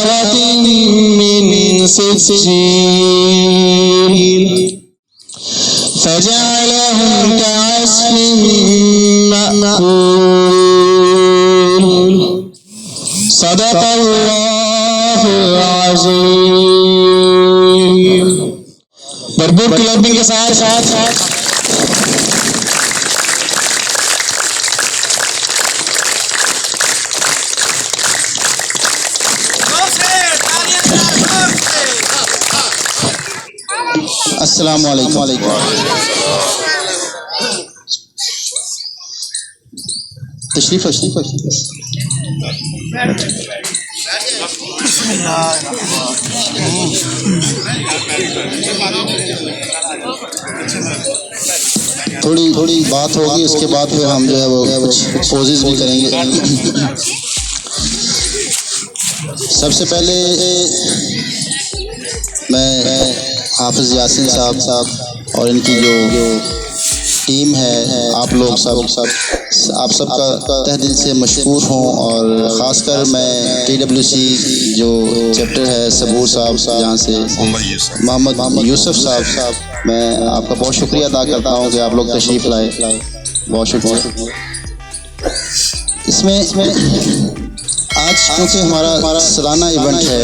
शजरतिन मिन सिज्जील फजअलहुम कअस्फिन मअकूल। सदक़ल्लाहुल अज़ीम। भरपूर क्लैपिंग के साथ अस्सलामु अलैकुम। तशरीफ थोड़ी बात होगी, उसके बाद फिर हम जो है वो कुछ पोजेस भी करेंगे। सबसे पहले मैं हाफिज यासीन साहब और इनकी जो टीम है, आप लोग आप सबका तहे दिल से मशकूर हूँ। और ख़ासकर मैं TWC जो चैप्टर है सबूर साहब, जहाँ से मोहम्मद यूसुफ साहब, मैं आपका बहुत शुक्रिया अदा करता हूँ कि आप लोग तशरीफ़ लाए। बहुत शुक्रिया। इसमें आज क्योंकि हमारा सालाना इवेंट है,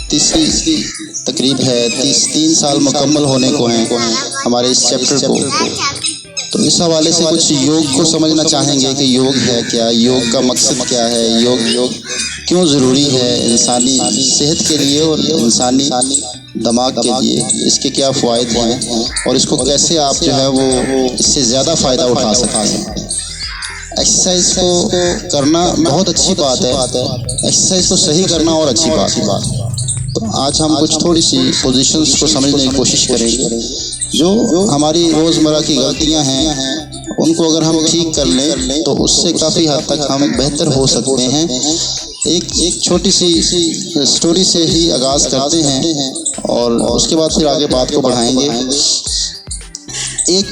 तीसरी तकरीब है, 3 साल मुकम्मल होने को हैं हमारे इस चैप्टर को, तो इस हवाले से कुछ योग को समझना चाहेंगे कि योग है क्या, योग का मकसद क्या है, योग क्यों ज़रूरी है इंसानी सेहत के लिए और इंसानी दिमाग के लिए, इसके क्या फ़ायदे हैं और इसको कैसे आप जो है वो इससे ज़्यादा फ़ायदा उठा सकते हैं। एक्सरसाइज को करना बहुत अच्छी बात है, एक्सरसाइज को सही करना और अच्छी बात है। तो आज हम कुछ थोड़ी सी पोजीशंस को समझने की कोशिश करेंगे। जो हमारी रोज़मर्रा की गलतियां हैं उनको अगर हम ठीक कर लें तो उससे काफ़ी हद तक हम बेहतर हो सकते हैं। एक छोटी सी स्टोरी से ही आगाज़ करते हैं और उसके बाद फिर आगे बात को बढ़ाएंगे। एक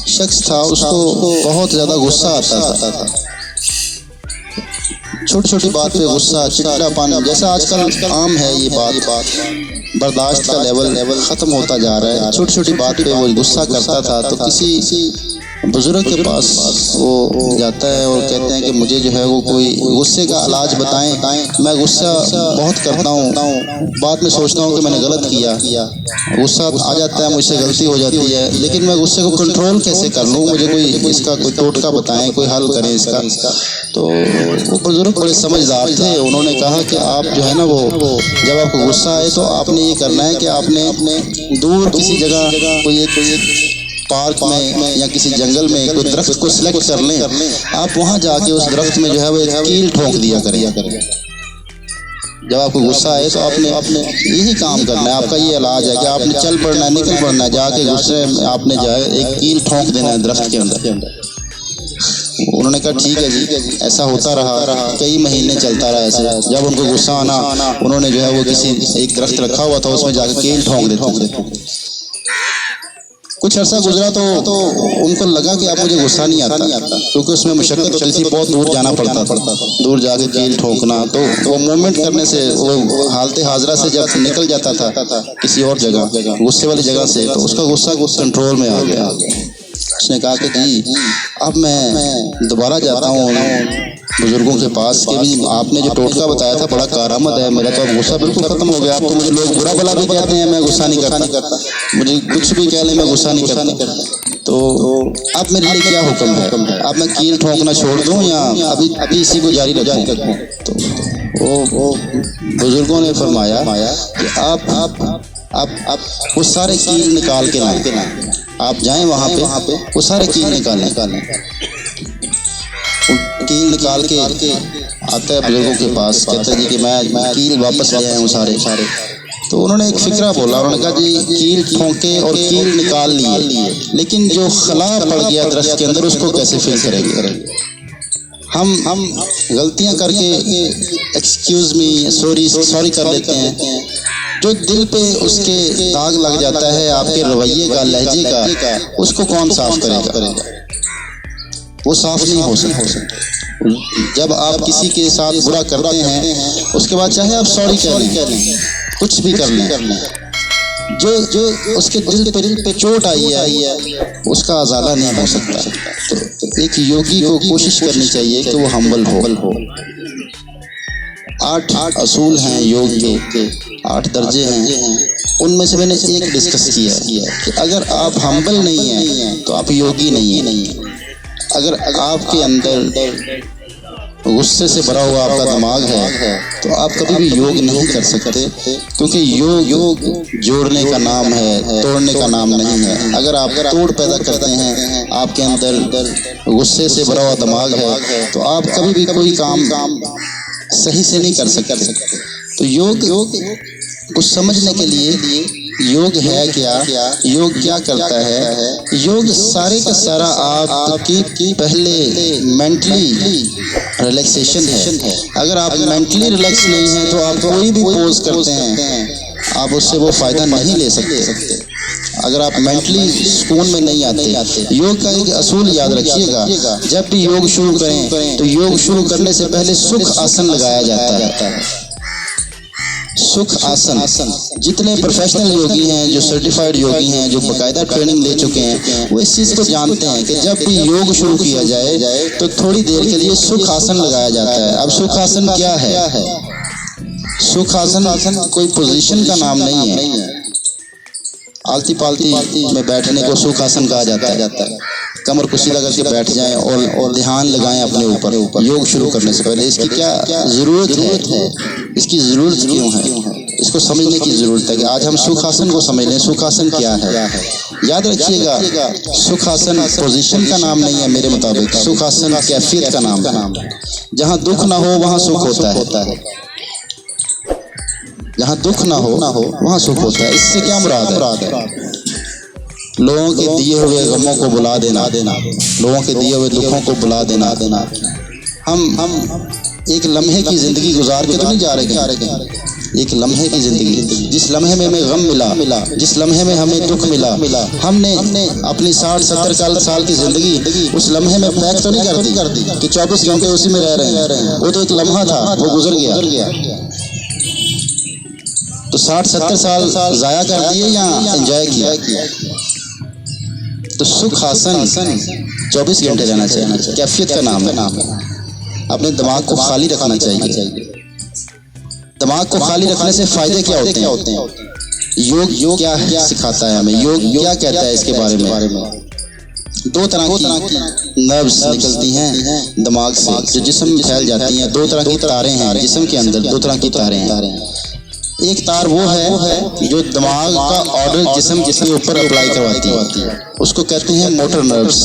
शख्स था, उसको बहुत ज़्यादा गुस्सा आता था। छोटी छोटी बात पे गुस्सा, चिड़चिड़ापन, जैसा आजकल आम है ये बात, बर्दाश्त का लेवल ख़त्म होता जा रहा है। छोटी छोटी बात पे वो गुस्सा करता था। तो किसी बुज़ुर्ग के पास वो जाता है और कहते हैं कि मुझे जो है वो कोई गुस्से का इलाज बताएं, मैं गुस्सा बहुत करता हूँ, बाद में सोचता हूँ कि मैंने गलत किया, गुस्सा आ जाता है, मुझसे गलती हो जाती है, लेकिन मैं गुस्से को कंट्रोल कैसे कर लूँ, मुझे कोई इसका कोई टोटका बताएं, कोई हल करें इसका। तो वो बुज़ुर्ग बड़े समझदार थे, उन्होंने कहा कि आप जो है ना वो जब आपको गुस्सा आए तो आपने ये करना है कि आपने दूर किसी जगह कोई एक पार्क में या किसी जंगल में कोई दरख्त को सिलेक्ट कर लें, आप वहाँ जाके उस दरख्त में जो है वो एक कील ठोक दिया करें। जब आपको गुस्सा आए तो आपने यही काम करना है, आपका ये इलाज है कि आपने चल पड़ना है, निकल पड़ना है, जाके गुस्से में आपने जो है एक कील ठोक देना है दरख्त के अंदर। उन्होंने कहा ठीक है जी। ऐसा होता रहा, कई महीने चलता रहा ऐसे। जब उनको गुस्सा आना, उन्होंने जो है वो किसी एक दरख्त रखा हुआ था, उसमें जाकर कील ठोक देते। कुछ अर्सा गुजरा तो उनको लगा कि अब मुझे गुस्सा नहीं आता, क्योंकि उसमें मशक्कत होती थी, बहुत दूर जाना पड़ता था, दूर जाके कील ठोकना। तो वो मूवमेंट करने से, वो हालत हाजरा से जब निकल जाता था किसी और जगह, गुस्से वाली जगह से, तो उसका गुस्सा कंट्रोल में आ गया। उसने कहा कि जी अब मैं दोबारा जाता हूँ बुजुर्गों के पास कि भी आपने जो टोटका बताया था बड़ा कारआमद है, मेरा तो अब गुस्सा बिल्कुल ख़त्म हो गया। अब तो मुझे लोग बुरा भला भी कहते हैं, मैं गुस्सा नहीं करता, मुझे कुछ भी कह लें मैं गुस्सा नहीं करता। तो अब मेरे लिए क्या हुक्म है, अब मैं कील ठोकना छोड़ दूँ या अभी इसी को जारी रखूँ? तो वो बुजुर्गों ने फरमाया कि आप वो सारे कील निकाल के लाएं, आप जाएं वहाँ पे वो सारे कील निकालें। कील निकाल के आता है बुजुर्गों के पास, कहता है जी कि मैं कील वापस ले आया हूँ सारे। तो उन्होंने एक फिक्रा बोला, उन्होंने कहा जी कील ठोके और कील निकाल लिए, लेकिन जो खला पड़ गया दरख्त के अंदर उसको कैसे फिल करेंगे? हम गलतियाँ करके एक्सक्यूज़ मी, सॉरी कर लेते हैं, जो दिल पे उसके दाग लग जाता है आपके रवैये का, लहजे का, उसको कौन साफ करेगा? वो साफ नहीं हो सकता। जब आप किसी के साथ बुरा करते हैं उसके बाद चाहे आप सॉरी कह लें, कुछ भी कर लें, जो उसके दिल पे चोट आई है उसका अजाला नहीं हो सकता। तो एक योगी को कोशिश करनी चाहिए कि वो हम्बल हो। 8 असूल हैं योग के, 8 दर्जे हैं, उनमें से मैंने एक डिस्कस किया कि अगर आप हम्बल नहीं हैं तो आप योगी नहीं हैं। अगर आपके अंदर गुस्से से भरा हुआ आपका दिमाग है तो आप कभी भी योग नहीं कर सकते, क्योंकि योग जोड़ने का नाम है, तोड़ने का नाम नहीं है। अगर आप तोड़ पैदा करते हैं, आपके अंदर गुस्से से भरा हुआ दिमाग है, तो आप कभी भी कोई काम सही से नहीं कर सकते। तो योग को समझने के लिए योग है क्या, योग क्या करता है। योग सारे का सारा आपकी पहले मेंटली रिलैक्सेशन है। अगर आप मेंटली रिलैक्स नहीं हैं तो आप कोई भी पोज करते हैं आप उससे वो फायदा नहीं ले सकते। अगर आप मेंटली सुकून में नहीं आते। योग का एक असूल याद रखिएगा, जब भी योग शुरू करें तो योग शुरू करने से पहले सुख आसन लगाया जाता है। सुख आसन, जितने प्रोफेशनल योगी हैं, जो सर्टिफाइड योगी हैं, जो बाकायदा ट्रेनिंग ले चुके हैं, वो इस चीज़ को जानते हैं कि जब भी योग शुरू किया जाए तो थोड़ी देर के लिए सुख आसन लगाया जाता है। अब सुख आसन क्या है? सुख आसन कोई पोजीशन का नाम नहीं है। आलती पालती में बैठने को सुख आसन कहा जाता है। कमर को सीधा करके बैठ जाएं और ध्यान लगाएं अपने ऊपर योग शुरू करने से पहले। इसकी क्या ज़रूरत है? इसकी ज़रूरत क्यों है? इसको समझने की ज़रूरत है कि आज हम सुखासन को समझ लें। सुखासन क्या है? याद रखिएगा, सुखासन पोजीशन का नाम नहीं है मेरे मुताबिक। सुखासन कैफियत का नाम है। जहाँ दुख ना हो वहाँ सुख होता है। जहाँ दुख ना हो वहाँ सुख होता है। इससे क्या मुराद है? लोगों के दिए हुए गमों को बुला देना, लोगों के दिए हुए दुखों को बुला देना। हम एक लम्हे की जिंदगी गुजार के तो नहीं जा रहे। एक लम्हे की जिंदगी, जिस लम्हे में हमें गम मिला, जिस लम्हे में हमें दुख मिला, हमने अपनी 60-70 साल की जिंदगी उस लम्हे में पैक तो नहीं कर दी कि 24 घंटे उसी में रह रहे हैं। वो तो एक लम्हा था, वो गुजर गया। तो 60-70 साल जाया कर दिए या एंजॉय किया? तो सुख आसन 24 घंटे रहना चाहिए। कैफियत का नाम है। अपने दिमाग को खाली रखना चाहिए। दिमाग को खाली रखने से फायदे क्या होते हैं? योग क्या सिखाता है हमें? योग क्या कहता है इसके बारे में? 2 तरह की नर्व्स निकलती हैं दिमाग से जो जिस्म में फैल जाती हैं। 2 तरह की तारें हैं जिस्म के अंदर, 2 तरह की तारें हैं। एक तार वो है जो दिमाग का ऑर्डर जिस्म के ऊपर अप्लाई करवाती है, उसको कहते हैं मोटर नर्व्स।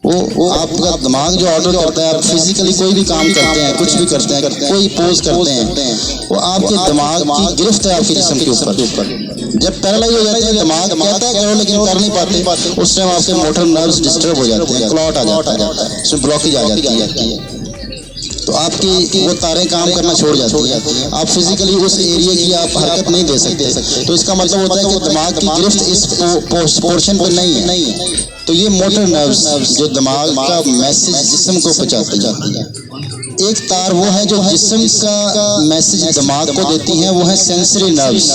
वो आपका दिमाग जो ऑर्डर करता है, आप फिजिकली कोई भी काम करते हैं, कुछ भी करते हैं, कोई पोज करते हैं, वो आपके दिमाग की गिरफ्त है आपके जिस्म के ऊपर। जब पैरालाइज हो जाते हैं, दिमाग कहता है करो लेकिन कर नहीं पाते, उस टाइम आपके मोटर नर्व्स डिस्टर्ब हो जाते हैं, क्लॉट आ जाता है, उसमें ब्लॉकेज आ जाती है। तो आपकी वो तारें काम करना छोड़ जाती हैं। आप फिजिकली उस एरिया की आप हरकत नहीं दे सकते। तो इसका मतलब होता है कि दिमाग की गिरफ्त इस पोर्शन पर नहीं है। तो ये मोटर नर्व्स जो दिमाग का मैसेज जिस्म को पहुंचाती है। एक तार वो है जो जिस्म का मैसेज दिमाग को देती है, वो है सेंसरी नर्व्स।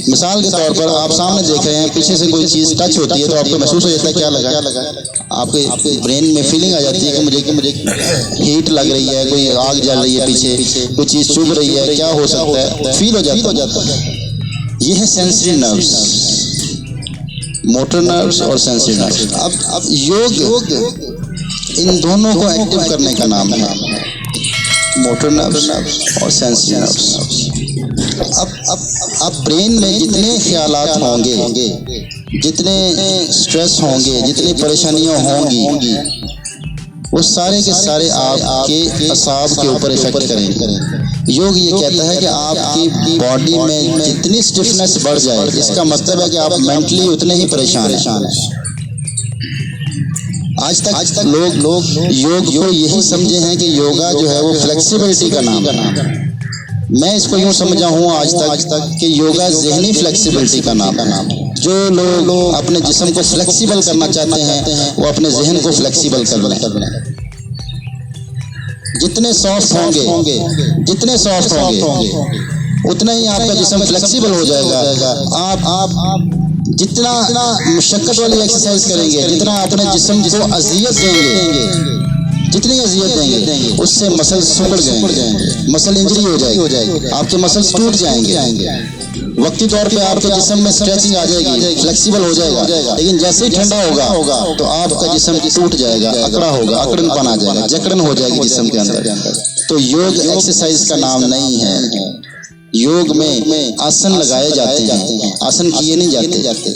मिसाल के तौर पर आप सामने देख रहे हैं, पीछे से कोई चीज़ टच होती है तो आपको महसूस हो जाता है क्या लगा। आपके ब्रेन में फीलिंग आ जाती है कि मुझे हीट लग रही है, कोई आग जल रही है, पीछे कोई चीज़ चुभ रही है, क्या हो सकता है, फील हो जाता है। ये है सेंसरी नर्व्स, मोटर नर्व्स और सेंसरी नर्व्स। अब योग इन दोनों को एक्टिव करने का नाम है, मोटर नर्व्स और सेंसरी नर्व्स। अब ब्रेन में जितने ख्यालात होंगे, जितने स्ट्रेस होंगे, जितनी परेशानियां होंगी, वो सारे के सारे आपके असाब के ऊपर इफेक्ट करेंगे। योग ये कहता है कि आपकी बॉडी में जितनी स्टिफनेस बढ़ जाए, इसका मतलब है कि आप मेंटली उतने ही परेशान हैं। आज तक लोग योग को यही समझे हैं कि योगा जो है वो फ्लेक्सिबिलिटी का नाम है। मैं इसको यूँ समझा हूँ आज तक कि योगा ज़हनी फ्लेक्सिबिलिटी का नाम है। जो लोग अपने जिस्म को फ्लेक्सिबल करना चाहते हैं वो अपने जहन को फ्लेक्सिबल कर लें। जितने सॉफ्ट होंगे उतना ही आपका जिस्म फ्लेक्सिबल हो जाएगा। आप जितना मशक्कत वाली एक्सरसाइज करेंगे, जितना अपने जिस्म को अजियत देंगे, जितनी अजियत देंगे उससे मसल सिकुड़ जाएंगे, मसल इंजरी हो जाएगी, आपके मसल्स टूट जाएंगे। वक्ती तौर पे आपके जिस्म में स्ट्रेचिंग आ जाएगी, फ्लेक्सिबल हो जाएगा, लेकिन जैसे ही ठंडा होगा तो आपका जिस्म टूट जाएगा, अकड़ा होगा, अकड़नपन आ जाएगा, जकड़न हो जाएगी जिस्म के अंदर। तो योग एक्सरसाइज का नाम नहीं है। योग में आसन लगाए जाते हैं, आसन किए नहीं जाते।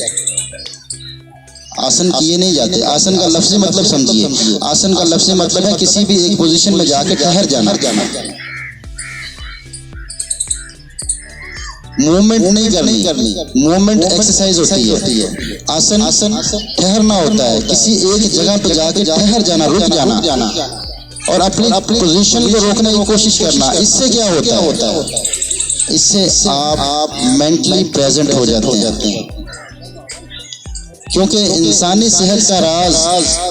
आसन किए नहीं जाते। आसन का लफ्ज़ी मतलब समझिए। आसन का लफ्ज़ी मतलब है किसी भी एक पोजीशन में जाके ठहर जाना। मूवमेंट नहीं करनी, मूवमेंट एक्सरसाइज होती है। आसन ठहरना होता है, किसी एक जगह पे जाके ठहर जाना, रुक जाना और अपनी पोजीशन को रोकने की कोशिश करना। इससे क्या होता है? इससे आप मेंटली प्रेजेंट हो जाते हैं, क्योंकि इंसानी सेहत का राज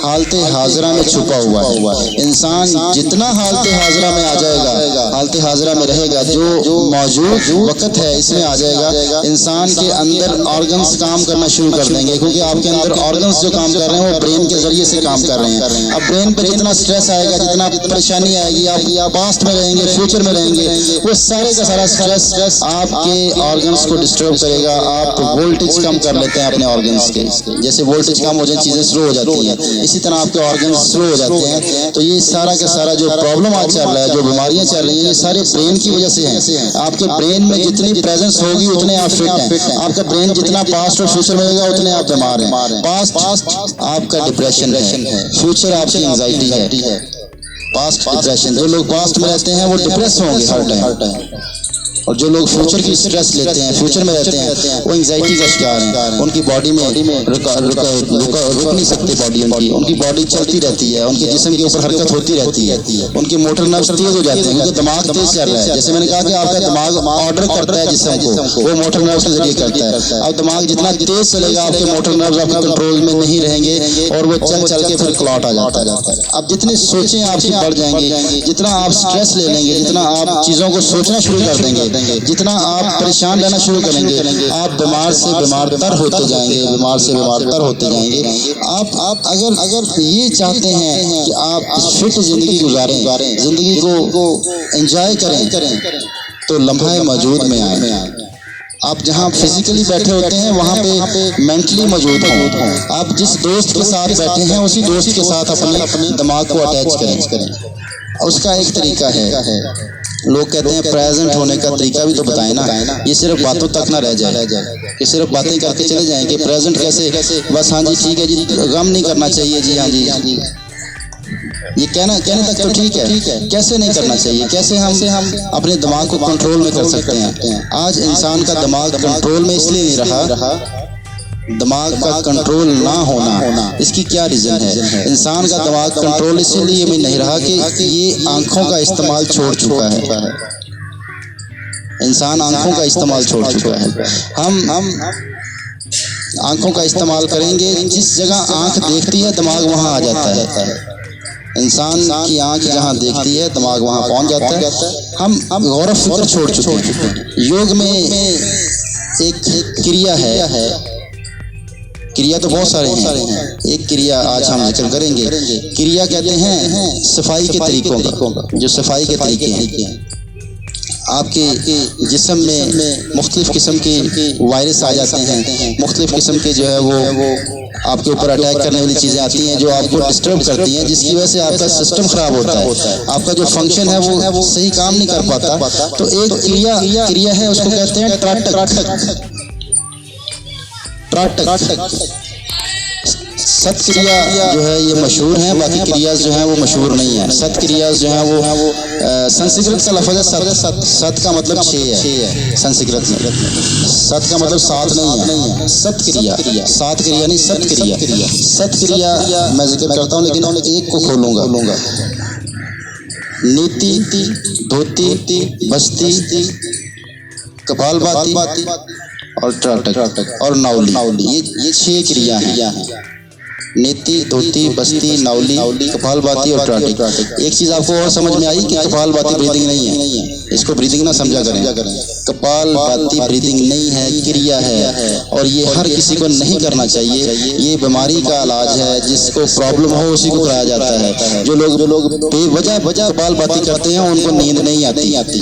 हालते हाजरा में छुपा हुआ है। इंसान जितना हालते हाजरा में आ जाएगा, हालते हाजरा में रहेगा, जो मौजूद वक्त है इसमें आ जाएगा, इंसान के अंदर ऑर्गन्स काम करना शुरू कर देंगे। क्योंकि आपके अंदर ऑर्गन्स जो काम कर रहे हैं वो ब्रेन के जरिए से काम कर रहे हैं। अब ब्रेन पर जितना स्ट्रेस आएगा, जितना परेशानी आएगी, आप पास्ट में रहेंगे, फ्यूचर में रहेंगे, वो सारे का सारा स्ट्रेस आपके ऑर्गन्स को डिस्टर्ब करेगा। आप वोल्टेज कम कर लेते हैं अपने ऑर्गन्स के, जैसे वोल्टेज कम हो जाए चीजें स्लो हो जाती हैं, इसी तरह आपके ऑर्गन्स स्लो हो जाते हैं। तो ये सारा का सारा जो प्रॉब्लम आज चल रहा है, जो बीमारियां चल रही हैं, ये सारे ब्रेन की वजह से हैं। आपके ब्रेन में जितनी प्रेजेंस होगी उतने आप फिट हैं। आपका ब्रेन जितना पास्ट और फ्यूचर में होगा उतने आप बीमार हैं। पास्ट आपका डिप्रेशन है, फ्यूचर आपकी एंजाइटी है। पास्ट डिप्रेशन, जो लोग पास्ट में रहते हैं वो डिप्रेस होंगे हर टाइम, और जो लोग फ्यूचर की स्ट्रेस लेते हैं, फ्यूचर में रहते हैं, वो एंजाइटी का शिकार हैं। उनकी बॉडी में रुक नहीं सकती बॉडी, उनकी बॉडी चलती रहती है, उनके जिस्म के ऊपर हरकत होती रहती है, उनके मोटर नर्व्स तेज हो जाते हैं, उनका दिमाग तेज चल रहा है। जैसे मैंने कहा कि आपका दिमाग ऑर्डर करता है जिस्म को, वो मोटर नर्व्स के जरिए करता है। अब दिमाग जितना तेज चलेगा, आपके मोटर नर्व्स आपके कंट्रोल में नहीं रहेंगे और वो चल के फिर क्लॉट आ जाता है। अब जितनी सोचें आपकी बढ़ जाएंगी, जितना आप स्ट्रेस ले लेंगे, जितना आप चीज़ों को सोचना शुरू कर देंगे, जितना आप परेशान रहना शुरू करेंगे, आप बीमार से बीमार तर होते जाएंगे, बीमार से बीमार तर होते जाएंगे। आप अगर ये चाहते हैं कि आप फिट जिंदगी गुजारें, जिंदगी को एंजॉय करें, तो लम्हा मौजूद में आए। आप जहाँ फिजिकली बैठे होते हैं वहाँ पे मेंटली मौजूद हों। आप जिस दोस्त के साथ बैठे हैं उसी दोस्त के साथ अपने दिमाग को अटैच करें। उसका एक तरीका है, लोग कहते हैं प्रेजेंट होने का तरीका भी तो बताएं ना। ये सिर्फ बातों तक ना रह जाए कि सिर्फ बातें करके चले जाएं कि प्रेजेंट कैसे, बस हाँ जी ठीक है जी, गम नहीं करना चाहिए जी, हाँ जी, ये कहने तक तो ठीक है, कैसे नहीं करना चाहिए, कैसे हम अपने दिमाग को कंट्रोल में कर सकते हैं। आज इंसान का दिमाग कंट्रोल में इसलिए नहीं रहा, दिमाग का कंट्रोल ना होना, इसकी क्या रीज़न है? इंसान का दिमाग कंट्रोल इसीलिए भी नहीं रहा कि ये आँखों का इस्तेमाल छोड़ चुका है। इंसान आँखों का इस्तेमाल छोड़ चुका है। हम आँखों का इस्तेमाल करेंगे, जिस जगह आँख देखती है दिमाग वहाँ आ जाता है। इंसान की आँख जहाँ देखती है दिमाग वहाँ पहुँच जाता है। हम गौर फिक्र छोड़ चुके हैं। योग में एक क्रिया है, क्रिया तो बहुत सारे हैं, एक क्रिया आज हम जिक्र करेंगे। क्रिया कहते हैं सफाई के तरीकों का। जो सफाई के तरीके हैं, आपके जिस्म में मुख्तलिफ किस्म के वायरस आ जाते हैं, मुख्तलिफ किस्म के जो है वो आपके ऊपर अटैक करने वाली चीज़ें आती हैं जो आपको डिस्टर्ब करती हैं, जिसकी वजह से आपका सिस्टम खराब होता है, आपका जो फंक्शन है वो सही काम नहीं कर पाता। तो एक क्रिया है, उसको कहते हैं त्राटक। सत क्रिया जो है ये मशहूर है, बाकी क्रियाज जो हैं वो मशहूर नहीं है। सत क्रियाज जो हैं वो संस्कृत का लफ्ज़ है सत का मतलब 6 है। संस्कृत में सत का मतलब 7 नहीं है। सत क्रिया, 7 क्रिया नहीं, सत क्रिया। सत क्रिया मैं जिक्र करता हूँ, लेकिन एक को खोलूँगा। नीति, धोती, बस्ती, कपालभाति और त्राटक और नाउली, ये 6 क्रिया हैं। नेति, धोती, बस्ती, नावली, कपालभाति और ट्राटिक। एक चीज आपको और समझ में आई कि कपालभाति ब्रीदिंग नहीं है, इसको ब्रीदिंग ना समझा करें। कपालभाति ब्रीदिंग नहीं है, क्रिया है, और ये हर किसी को नहीं करना चाहिए। ये बीमारी का इलाज है, जिसको प्रॉब्लम हो उसी को कराया जाता है। जो लोग बेवजह कपालभाति करते हैं उनको नींद नहीं आती,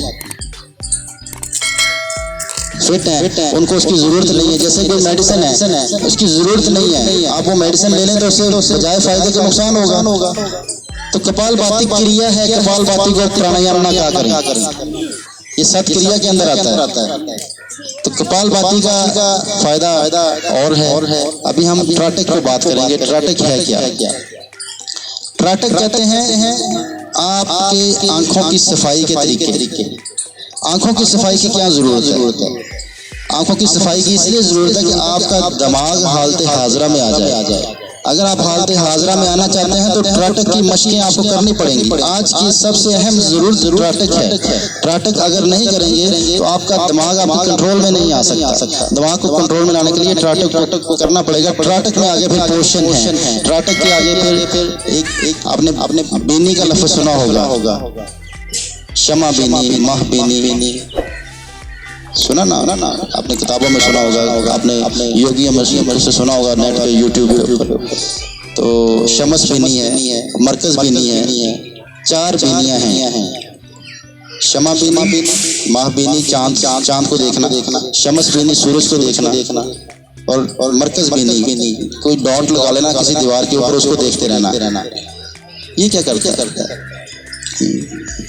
फिट है, उनको उसकी जरूरत नहीं है। जैसे कोई मेडिसिन है, उसकी जरूरत नहीं है, आप वो मेडिसिन ले लें तो उससे बजाय फायदे का नुकसान होगा। तो कपालभाति क्रिया है, कपालभाति को प्राणायाम ना क्या करें, ये सत क्रिया के अंदर आता है। तो कपालभाति का फायदा और है। अभी हम ट्राटिक पे बात करेंगे। ट्राटिक है क्या? ट्राटिक कहते हैं आपके आंखों की सफाई के तरीके। आंखों की सफाई की क्या जरूरत है? आंखों की सफाई की इसलिए जरूरत है कि आपका दिमाग हालत हाजरा में आ जाए। अगर आप हालत हाजरा में आना चाहते हैं तो ट्राटिक की मशकें आपको करनी पड़ेंगी। आज की सबसे अहम जरूरत ट्राटिक है। ट्राटिक अगर नहीं करेंगे तो आपका दिमाग आपके कंट्रोल में नहीं आ सकता। दिमाग को कंट्रोल में लाने के लिए ट्राटिक को करना पड़ेगा। ट्राटिक में आगे फिर पोर्शन है। ट्राटिक के आगे फिर एक आपने बेनी का लफ्ज सुना होगा, क्षमा बेनी, माह बेनी, सुना ना आपने किताबों में सुना होगा, आपने योगी में से सुना होगा, नेट पे यूट्यूब पे। तो शमस बेनी है, मरकज बेनी है, 4 बेनियां हैं। क्षमा बेनी, माह बेनी चांद को देखना, शमस बेनी सूरज को देखना, और मरकज बेनी कोई डॉट लगा लेना किसी दीवार के ऊपर, उसको देखते रहना। ये क्या करता है?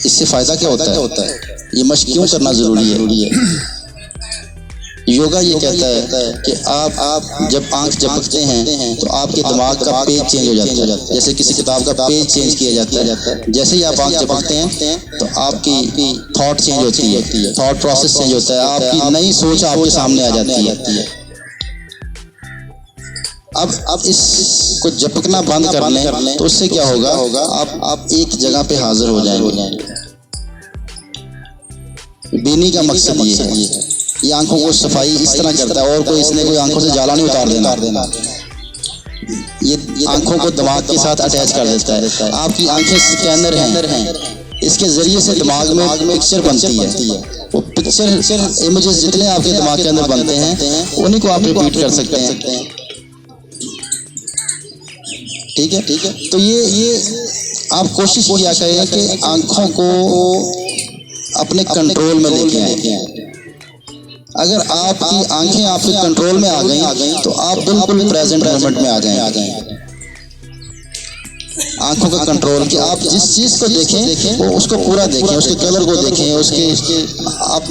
इससे फायदा क्या होता है? ये मशक क्यों करना जरूरी है? योगा ये कहता है कि आप जब आंख झपकते हैं तो आपके दिमाग का पेज चेंज हो जाता है। जैसे किसी किताब का पेज चेंज किया जाता है, जैसे ही आप आंख झपकते हैं तो आपकी थॉट चेंज होती है, थॉट प्रोसेस चेंज होता है, आपकी नई सोच आपके सामने आ जाती है। अब इसको झपकना बंद कर लें तो उससे क्या होगा? आप एक जगह पे हाजिर हो जाएंगे। बेनी का मकसद ये है, ये आंखों को सफाई इस तरह करता है, और कोई इसने कोई आंखों से जाला नहीं उतार देना। ये आंखों को दिमाग के साथ अटैच कर देता है। आपकी आंखें स्कैनर हैं, इसके जरिए से दिमाग में पिक्चर बनती है। वो पिक्चर इमेजेस जितने आपके दिमाग के अंदर बनते हैं उन्हीं को आप रिपीट कर सकते हैं। ठीक है। तो ये आप कोशिश किया करें कि आंखों को अपने कंट्रोल में लेके आए। अगर आपकी आंखें आपके कंट्रोल में आ गई तो आप बिल्कुल प्रेजेंट मोमेंट में आ जाएं। आंखों का कंट्रोल कि आप जिस चीज को देखें वो उसको पूरा देखें, उसके कलर को देखें, आप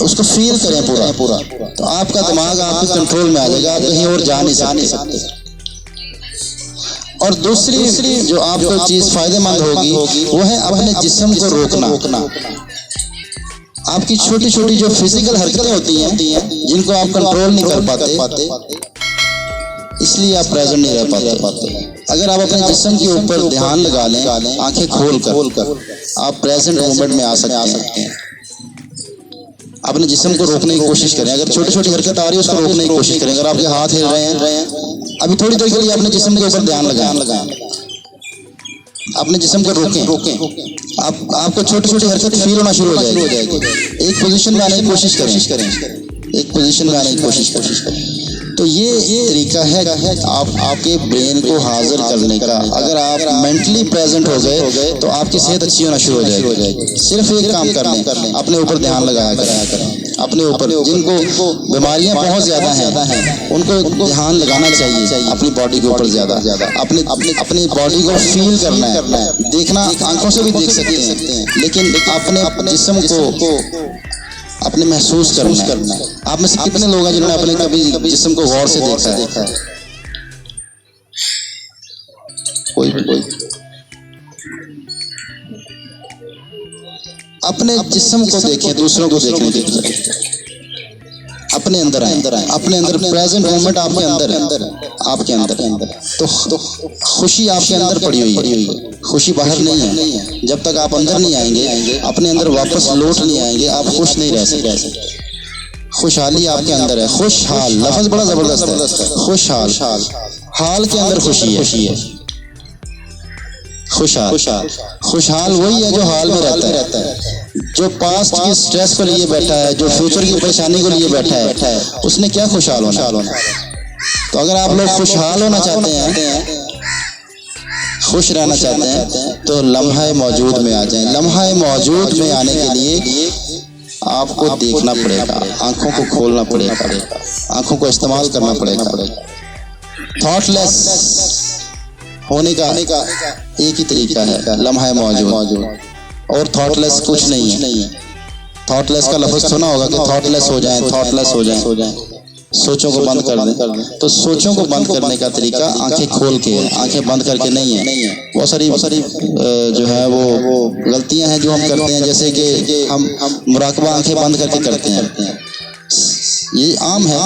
उसको फील करें पूरा। तो आपका दिमाग आपके कंट्रोल में आ जाएगा, आप कहीं और जा नहीं सकते। और दूसरी जो आपको चीज फायदेमंद होगी वो है अपने जिस्म को रोकना। आपकी छोटी छोटी जो फिजिकल हरकतें होती हैं जिनको आप कंट्रोल नहीं कर पाते, इसलिए आप प्रेजेंट नहीं रह पाते। अगर आप अपने जिस्म के ऊपर ध्यान लगा लें, आंखें खोल कर आप प्रेजेंट मोमेंट में आ सकते हैं। अपने जिस्म को रोकने की कोशिश करें। अगर छोटी छोटी हरकत आ रही है उसको रोकने की कोशिश करें। अगर आपके हाथ हिल रहे हैं, अभी थोड़ी देर के लिए अपने जिस्म के ऊपर ध्यान लगाएं, अपने जिस्म को रोकें। आपको छोटी छोटी हरकत फील होना शुरू हो जाएगी। एक पोजीशन में आने की कोशिश करें। तो ये तरीका है आपके ब्रेन को हाजिर करने का। अगर आप मेंटली प्रेजेंट हो गए तो आपकी सेहत अच्छी होना शुरू हो जाएगी। सिर्फ एक काम कर लें, अपने ऊपर ध्यान लगाया करें। अपने ऊपर जिनको बीमारियां बहुत ज्यादा हैं उनको ध्यान लगाना चाहिए अपनी बॉडी के ऊपर ज्यादा। अपनी बॉडी को फील करना है। देखना आंखों से भी देख सकते हैं, लेकिन अपने जिस्म को अपने महसूस करना है। आप में से कितने लोग हैं जिन्होंने अपने कभी जिस्म को गौर से देखा है? कोई। अपने जिस्म को देखें, दूसरों को देखने के बजाय अपने अंदर आए, अपने अंदर प्रेजेंट मोमेंट आपके अंदर। तो खुशी आपके अंदर पड़ी हुई है, खुशी बाहर नहीं है। जब तक आप अंदर नहीं आएंगे, अपने अंदर वापस लौट नहीं आएंगे, आप खुश नहीं रह सकते। खुशहाली आपके अंदर है। खुशहाल लफ्ज बड़ा जबरदस्त है। खुशहाल हाल के अंदर खुशी है। खुशहाल वही है जो हाल में रहता है, जो पास्ट की स्ट्रेस को लिए बैठा है, जो फ्यूचर की परेशानी को लिए बैठा है, उसने क्या खुशहाल होना। तो अगर आप लोग खुशहाल होना चाहते हैं, खुश रहना चाहते हैं, तो लम्हा मौजूद में आ जाएं। लम्हा मौजूद में आने के लिए आपको देखना पड़ेगा, आंखों को खोलना पड़ेगा, आंखों को इस्तेमाल करना पड़ेगा। थॉटलेस होने का एक ही तरीका है, लम्हा मौजूद, और थॉटलेस कुछ नहीं है। थॉटलेस का लफ्ज़ सुना होगा कि थॉटलेस हो जाए, थॉटलेस हो जाए, सोचों को बंद कर दें। तो सोचों को बंद करने का तरीका आंखें खोल के, आंखें बंद करके नहीं है। बहुत सारी जो है वो गलतियां हैं जो हम करते हैं, जैसे कि हम मुराकबा आंखें बंद करके करते हैं। ये आम है,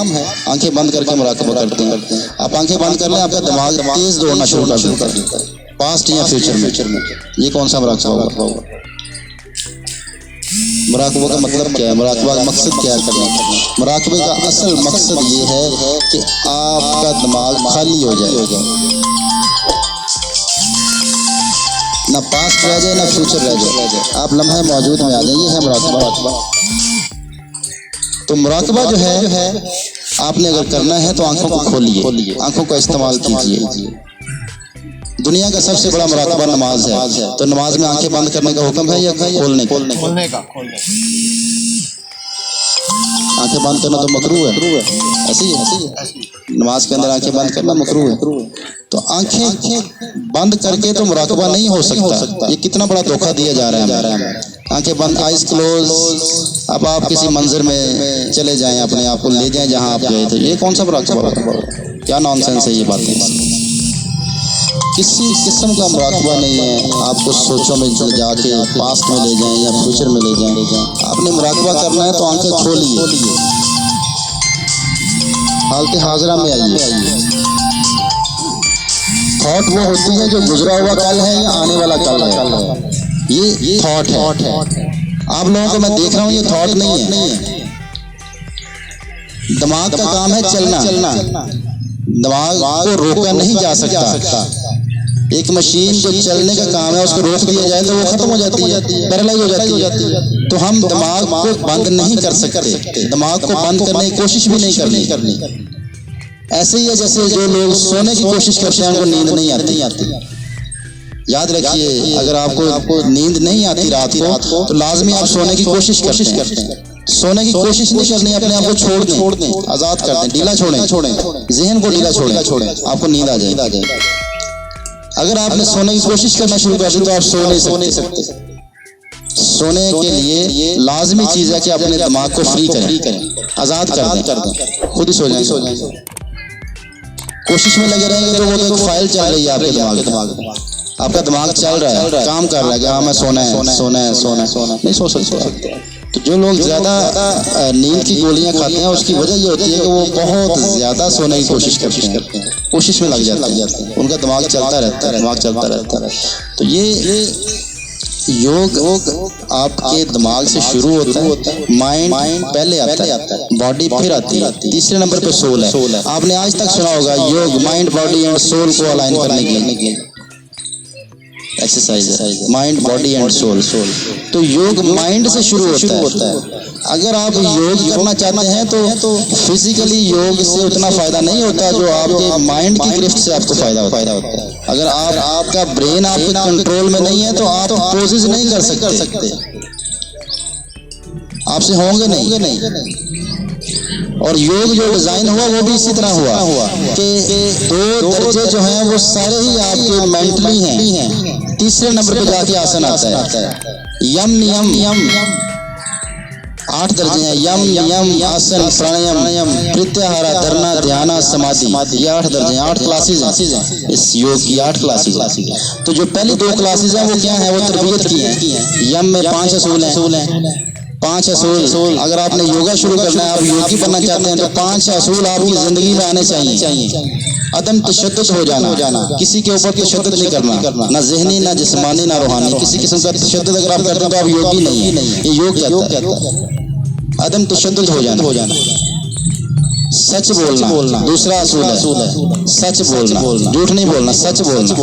आंखें बंद करके मुराकबा करते हैं। आप आंखें बंद कर लें, आपका दिमाग तेज दौड़ना शुरू कर देता है, पास्ट या फ्यूचर में। ये कौन सा मुराकबा होगा? मुराकबा का मतलब क्या है? मुराकबा का मकसद क्या है? मुराकबे का असल मकसद ये है कि आपका दिमाग खाली हो जाए, ना पास्ट रह जाए ना फ्यूचर रह जाए, आप लम्हे मौजूद में आ जाए। ये है मुराकबा। तो मुराकबा जो है आपने अगर करना है तो आंखों को खोलिए, आंखों का इस्तेमाल कीजिए। दुनिया का सबसे बड़ा मुराकबा नमाज है, तो नमाज में आंखें बंद करने का हुक्म है या खोलने का? आंखें बंद करना तो मकरूह है, ऐसी है। नमाज के अंदर आंखें बंद करना मकरूह है। तो आंखें बंद करके तो मुराकबा नहीं हो सकता। ये कितना बड़ा धोखा दिया जा रहा है हमें। आंखें बंद, आइज क्लोज। अब आप किसी मंजर में चले जाएं, अपने आप को ले जाएं जहां आप गए थे। ये कौन सा मुराकबा? क्या नॉनसेंस है ये बातें। किसी किस्म का मुराकबा नहीं है। आपको सोचों में जाके पास्ट में ले जाएं या फ्यूचर में ले जाएं। आपने मुराकबा करना है तो आंखें खोलिए, हालत हाजरा में आइए। थॉट वो होती है जो गुजरा हुआ कल है या आने वाला कल है। ये थॉट है। आप लोगों को मैं देख रहा हूँ, ये थॉट नहीं है। दिमाग का काम है चलना। दिमाग को रोका नहीं जा सकता। एक मशीन जो चलने का काम है, उसको रोक दिया जाए तो वो खत्म हो जाती है, पैरालाइज हो जाती है। तो हम दिमाग को बंद नहीं कर सकते, दिमाग को बंद करने की कोशिश भी नहीं करनी। ऐसे ही है जैसे जो लोग सोने की कोशिश करते हैं उनको नींद नहीं आती। याद रखिए, अगर आपको नींद नहीं आती रात को, तो लाजमी आप सोने की कोशिश करते हैं। सोने की कोशिश नहीं करनी, अपने आप को छोड़ दें, आजाद कर दें, ढीला छोड़ें, जहन को ढीला छोड़ें, आपको नींद आ जाए। अगर आपने सोने की कोशिश करना शुरू कर दी तो आप सो नहीं सकते। सोने के लिए लाजमी चीज है कि अपने दिमाग को फ्री करें, आजाद कर दें, खुद ही सो जाएं। कोशिश में लगे रहेंगे तो वो तो एक फाइल चल रही है आपके दिमाग में। आपका दिमाग चल रहा है, काम कर रहा है कि हाँ मैं सोना है, नहीं सो सकते। तो जो लोग ज्यादा नींद की गोलियां खाते हैं, उसकी वजह ये होती है कि वो बहुत ज्यादा सोने की कोशिश करते हैं, कोशिश में लग जाते हैं, उनका दिमाग चलता रहता है। तो ये योग आपके दिमाग से शुरू होता है। माइंड पहले आता है, बॉडी फिर आती है, तीसरे नंबर पे सोल है। आपने आज तक सुना होगा योग माइंड, बॉडी एंड सोल को अलाइन करने के एक्सरसाइज है, माइंड, बॉडी एंड सोल। तो योग माइंड से शुरू होता है। अगर आप योग करना चाहते हैं तो फिजिकली योग से उतना फायदा नहीं होता जो आपके माइंड की गिरफ्त से आपको फायदा होता है। अगर आपका ब्रेन आपके कंट्रोल में नहीं है तो आप पोजेस नहीं कर सकते, आपसे होंगे नहीं। और योग जो डिजाइन हुआ वो भी इसी तरह हुआ कि 2 दर्जे जो हैं वो सारे ही आपके मेंटली हैं। तीसरे नंबर पे जाके आसन आता है, यम नियम 8 दर्जे हैं। यम नियम, आसन, प्राणायाम, प्रत्याहार, धरना, ध्यान, समाधि, ये 8 दर्जे हैं, 8 क्लासेज हैं इस योग की, 8 क्लासेज। तो जो पहली 2 क्लासेज हैं वो क्या है? वो तरबियत की है। यम में 5 असूल हैं, 5 असूल। अगर आपने योगा शुरू करना है, आप योगी बनना चाहते हैं, तो 5 असूल आपकी जिंदगी में आने चाहिए। अदम तशद्दुद हो जाना, किसी के ऊपर तशद्दुद नहीं करना, ना ज़हनी, ना जिस्मानी, ना रूहानी, किसी किस्म का तशद्दुद अगर आप करते हैं तो आप योगी नहीं है। ये योग कहता है अदम तशद्दुद हो जाना। सच बोलना दूसरा असूल है, सच बोलना, झूठ नहीं बोलना, सच बोलना।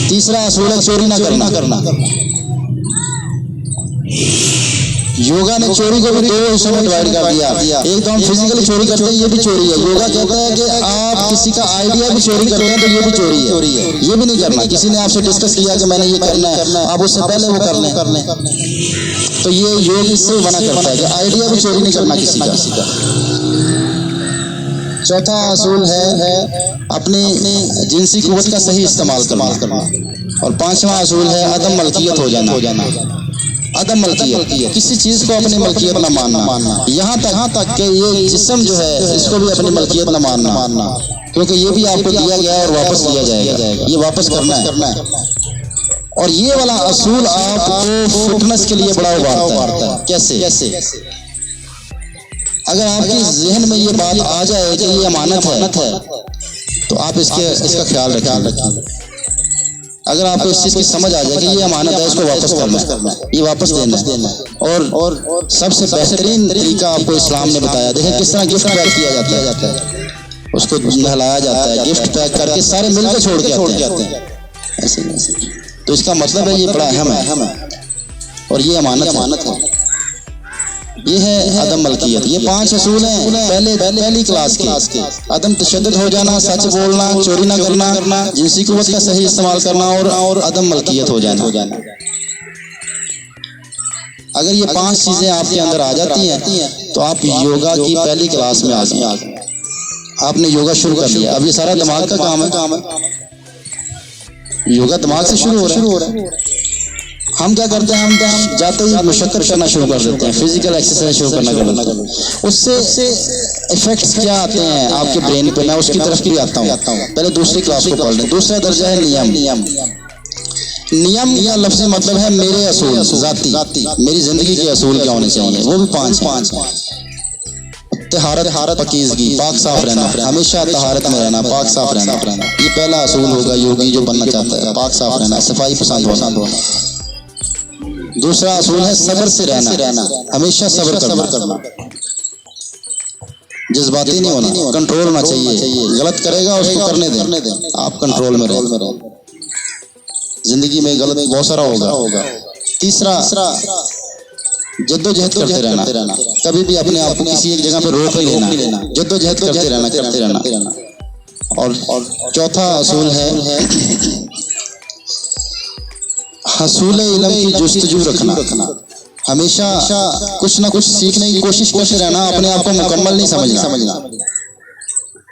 तीसरा असूल है चोरी ना करना। योगा ने चोरी को भी दो हिस्सों में डिवाइड कर दिया। एक तो हम फिजिकली चोरी करते हैं, ये भी चोरी है। योगा कहता है कि आप किसी का आइडिया भी चोरी करते हैं तो ये भी चोरी है। ये भी नहीं करना। किसी ने आपसे डिस्कस किया कि मैंने ये करना है, आप उससे पहले वो कर लें, तो ये योग इससे मना करता है कि आइडिया भी चोरी नहीं करना किसी का। चौथा असूल है अपनी जिनसी कुव्वत का सही इस्तेमाल करना। और पांचवा असूल है अदम मलकियत हो जाना। अदम मलकियत, किसी चीज को अपनी मलकियत न मानना। यहाँ तक कि ये जिस्म जो है इसको भी अपनी मलकियत न मानना, क्योंकि ये भी आपको दिया गया है और वापस दिया जाएगा, ये वापस करना है। और ये वाला असूल आपको फिटनेस के लिए बड़ा उभारता है। कैसे? अगर आपके जहन में ये बात आ जाए कि ये अमानत है तो आप इसका ख्याल रखें। अगर आपको इस चीज की समझ आ जाए कि ये अमानत है, इसको वापस करना, ये वापस देना। और सबसे बेहतरीन तरीका आपको इस्लाम ने बताया। देखिए किस तरह गिफ्ट पैक किया जाता है, उसको नहलाया जाता है, गिफ्ट पैक करके सारे मिलकर छोड़ के आते हैं ऐसे। तो इसका मतलब है ये बड़ा अहम है और ये अमानत है। ये है अदम मलकियत। ये 5 असूल हैं पहली क्लास के। अदम तशद्दुद हो जाना, सच बोलना, चोरी ना करना, जिनसी कुव्वत का सही इस्तेमाल करना और अदम मलकियत हो जाना। अगर ये 5 चीजें आपके अंदर आ जाती हैं तो आप योगा की पहली क्लास में आ गए। आपने योगा शुरू कर लिया। अब ये सारा दिमाग का काम है। योगा दिमाग से शुरू हो रहा है। हम क्या करते हैं, हम जाते ही मुशक्कत करना शुरू कर देते हैं, फिजिकल एक्सरसाइज शुरू करना शुरू करते हैं। उससे इफेक्ट्स क्या आते हैं आपके ब्रेन पे, मैं उसकी तरफ भी आता हूँ। पहले दूसरी क्लास को पढ़ लें। दूसरा दर्जा है नियम या लफ्ज़ी मतलब है मेरे असूल, जाती मेरी जिंदगी के असूल क्या होने चाहिए। वो भी 5 तहारत, पकीज़गी, पाक साफ रहना, हमेशा तहारत में रहना, पाक साफ रहना। ये पहला असूल होगा योगी जो बनना चाहता है, पाक साफ रहना, सफाई पसंद होना। दूसरा असूल है सब्र से रहना, हमेशा सब्र करना, जज्बाती नहीं होना, कंट्रोल होना चाहिए। गलत करेगा उसको करने दें, आप कंट्रोल में रहें। जिंदगी में गलत बहुत सारा होगा। तीसरा जद्दोजहद करते रहना, कभी भी अपने आप को किसी एक जगह पे रोक नहीं लेना, जद्दोजहद करते रहना। और चौथा असूल है हसूल इल्म की जुस्तजू रखना, हमेशा कुछ ना कुछ सीखने की कोशिश करते रहना। अपने आप को मुकम्मल नहीं समझना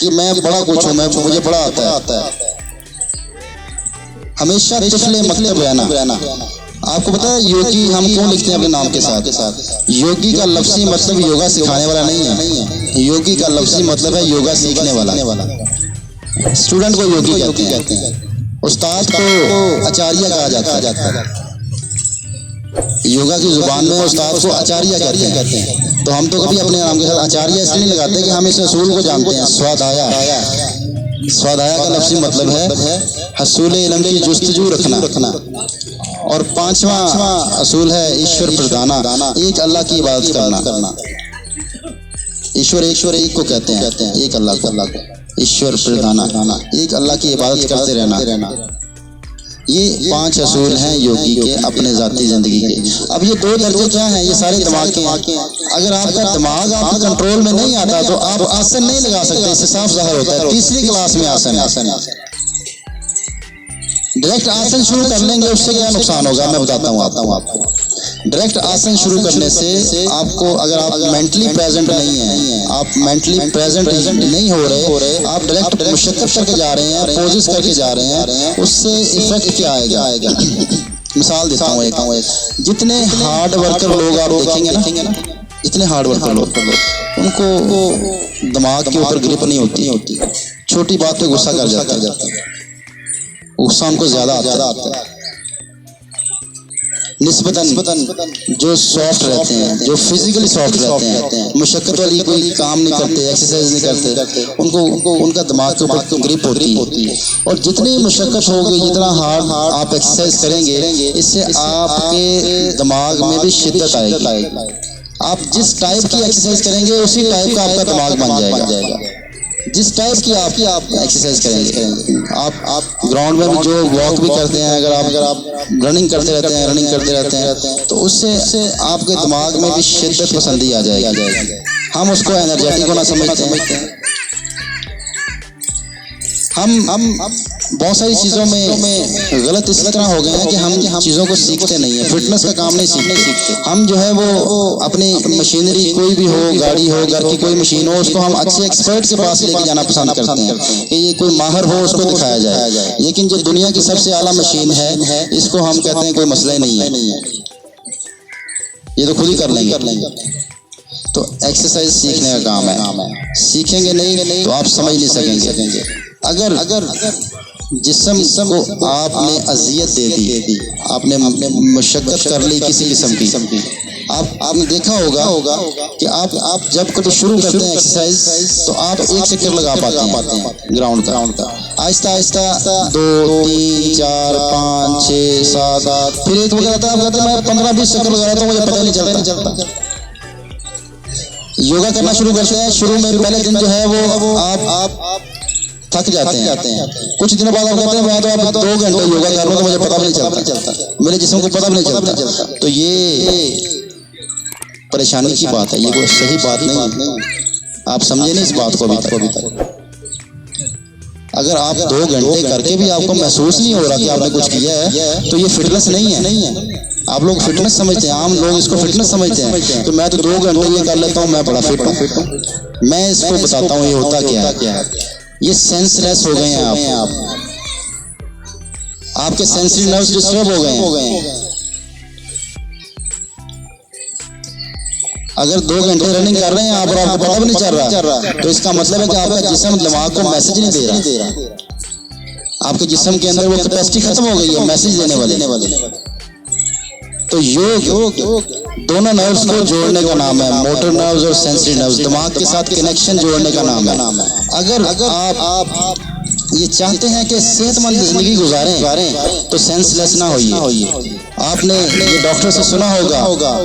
कि मैं बड़ा कुछ हूँ, मुझे बड़ा आता है। हमेशा तिफले मकतब रहना। आपको पता है योगी हम क्यों लिखते हैं अपने नाम के साथ? योगी का लफ्ज़ी मतलब योगा सिखाने वाला नहीं है। योगी का लफ्ज़ी मतलब है योगा सीखने वाला। स्टूडेंट को योगी कहते हैं, उस्ताद को आचार्य कहा जाता है। योगा की जुबान में उस्ताद को आचार्य कहते हैं। तो हम तो कभी अपने नाम के साथ आचार्य इसलिए नहीं लगाते कि हम इस असूल को जानते हैं। स्वादाया का लफ्ज़ी मतलब है हसूल इल्म की जुस्तजू रखना। और 5वां असूल है ईश्वर प्रदाना, एक अल्लाह की इबादत करना। ईश्वर एक को कहते हैं, एक अल्लाह को ईश्वर प्रदाना, एक अल्लाह की इबादत करते रहना। ये 5 असूल हैं योगी के अपने ज़ाती ज़िंदगी के। अब ये 2 दर्जे क्या हैं? ये सारे दिमाग के हैं। अगर आपका दिमाग आपके कंट्रोल में नहीं आता तो आप आसन नहीं लगा सकते, इससे साफ ज़ाहिर होता है। तीसरी क्लास में आसन डायरेक्ट आसन शुरू कर लेंगे, उससे क्या नुकसान होगा मैं बताता हूँ आपको। डायरेक्ट आसन शुरू करने से आपको, अगर आप मेंटली प्रेजेंट नहीं हैं, आप मेंटली प्रेजेंट नहीं हो रहे, आप डायरेक्ट मुशक्कत करके जा रहे हैं, पोजेस करके जा रहे हैं, उससे इफेक्ट क्या आएगा? मिसाल देता हूँ एक। जितने हार्ड वर्कर लोग आप देखेंगे ना, जितने हार्ड वर्कर लोग उनको दिमाग के ऊपर ग्रिप नहीं होती, छोटी बात पे गुस्सा कर जाता है, गुस्सा उनको ज्यादा आता है। निस्बतन जो सॉफ्ट रहते हैं, जो फिजिकली सॉफ्ट रहते हैं, मुशक्कत वाली कोई काम नहीं करते, एक्सरसाइज नहीं करते, उनको उनका दिमाग के ऊपर ग्रिप होती है। और जितनी मुशक्कत होगी, जितना हार्ड आप एक्सरसाइज करेंगे, इससे आपके दिमाग में भी शिद्दत आएगी। आप जिस टाइप की एक्सरसाइज करेंगे उसी टाइप का आपका दिमाग बन जाएगा। जिस टाइप की आप एक्सरसाइज करेंगे, आप ग्राउंड में भी जो वॉक भी करते हैं, अगर आप रनिंग करते रहते हैं तो उससे आपके दिमाग में भी शिद्दत पसंदी आ जाएगी। हम उसको एनर्जेटिक होना समझते हैं। हम बहुत सारी चीज़ों में गलत इस तरह हो गए हैं कि हम चीज़ों को सीखते नहीं है। फिटनेस का काम नहीं सीखते हम। जो है वो अपनी मशीनरी कोई भी हो, गाड़ी हो, घर की कोई मशीन हो, उसको हम अच्छे एक्सपर्ट के पास लेके जाना पसंद करते हैं कि ये कोई माहिर हो, उसको दिखाया जाए। लेकिन जो दुनिया की सबसे आला मशीन है, इसको हम कहते हैं कोई मसला ही नहीं है, ये तो खुद ही कर लेंगे। तो एक्सरसाइज सीखने का काम है। सीखेंगे नहीं तो आप समझ नहीं सकेंगे। अगर जिस्म को आपने अजियत दे दी, आपने मशक्कत कर ली किसी किस्म की, आपने देखा होगा कि आप जब कभी शुरू करते हैं एक्सरसाइज तो आप एक चक्कर लगा पाते हैं ग्राउंड का। आहिस्ता आहिस्ता 2 3 4 5 6 7 8 फिर एक वक्त आता है मैं 15-20 चक्कर लगा रहा हूँ, मुझे पता नहीं चलता। योगा करना शुरू करते हैं, शुरू में पहले दिन जो है वो आप थक जाते हैं। कुछ दिनों बाद आप कहते हैं मैं तो 2 घंटे योगा कर रहा हूँ तो मुझे पता भी नहीं चलता, मेरे जिस्म को पता भी नहीं चलता। तो ये परेशानी की बात है, ये कोई सही बात नहीं है। आप समझे नहीं इस बात को अभी तक। अगर आप 2 घंटे करके भी आपको महसूस नहीं हो रहा कि आपने कुछ किया है तो ये फिटनेस नहीं है। आप लोग फिटनेस समझते हैं, आम लोग इसको फिटनेस समझते हैं। तो मैं तो 2 घंटे ये कर लेता हूँ, मैं बड़ा फिट हूँ। मैं इसको बताता हूँ ये होता क्या है। ये सेंसलेस हो गए हैं आप। आपके सेंसरी नर्व्स डिस्टर्ब हो गए हैं। अगर 2 घंटे रनिंग कर रहे हैं आप और आपको पता भी नहीं चल रहा तो इसका मतलब है कि आपका जिस्म दिमाग को मैसेज नहीं दे रहा। आपके जिस्म के अंदर वो कैपेसिटी खत्म हो गई है मैसेज देने वाले। तो योग दोनों नर्व्स को जोड़ने का नाम है, मोटर नर्व्स और सेंसरी नर्व्स, दिमाग के साथ कनेक्शन जोड़ने का नाम है। अगर आप ये चाहते हैं कि सेहतमंद जिंदगी गुजारें तो सेंसलेस ना होइए। आपने ये डॉक्टर से सुना होगा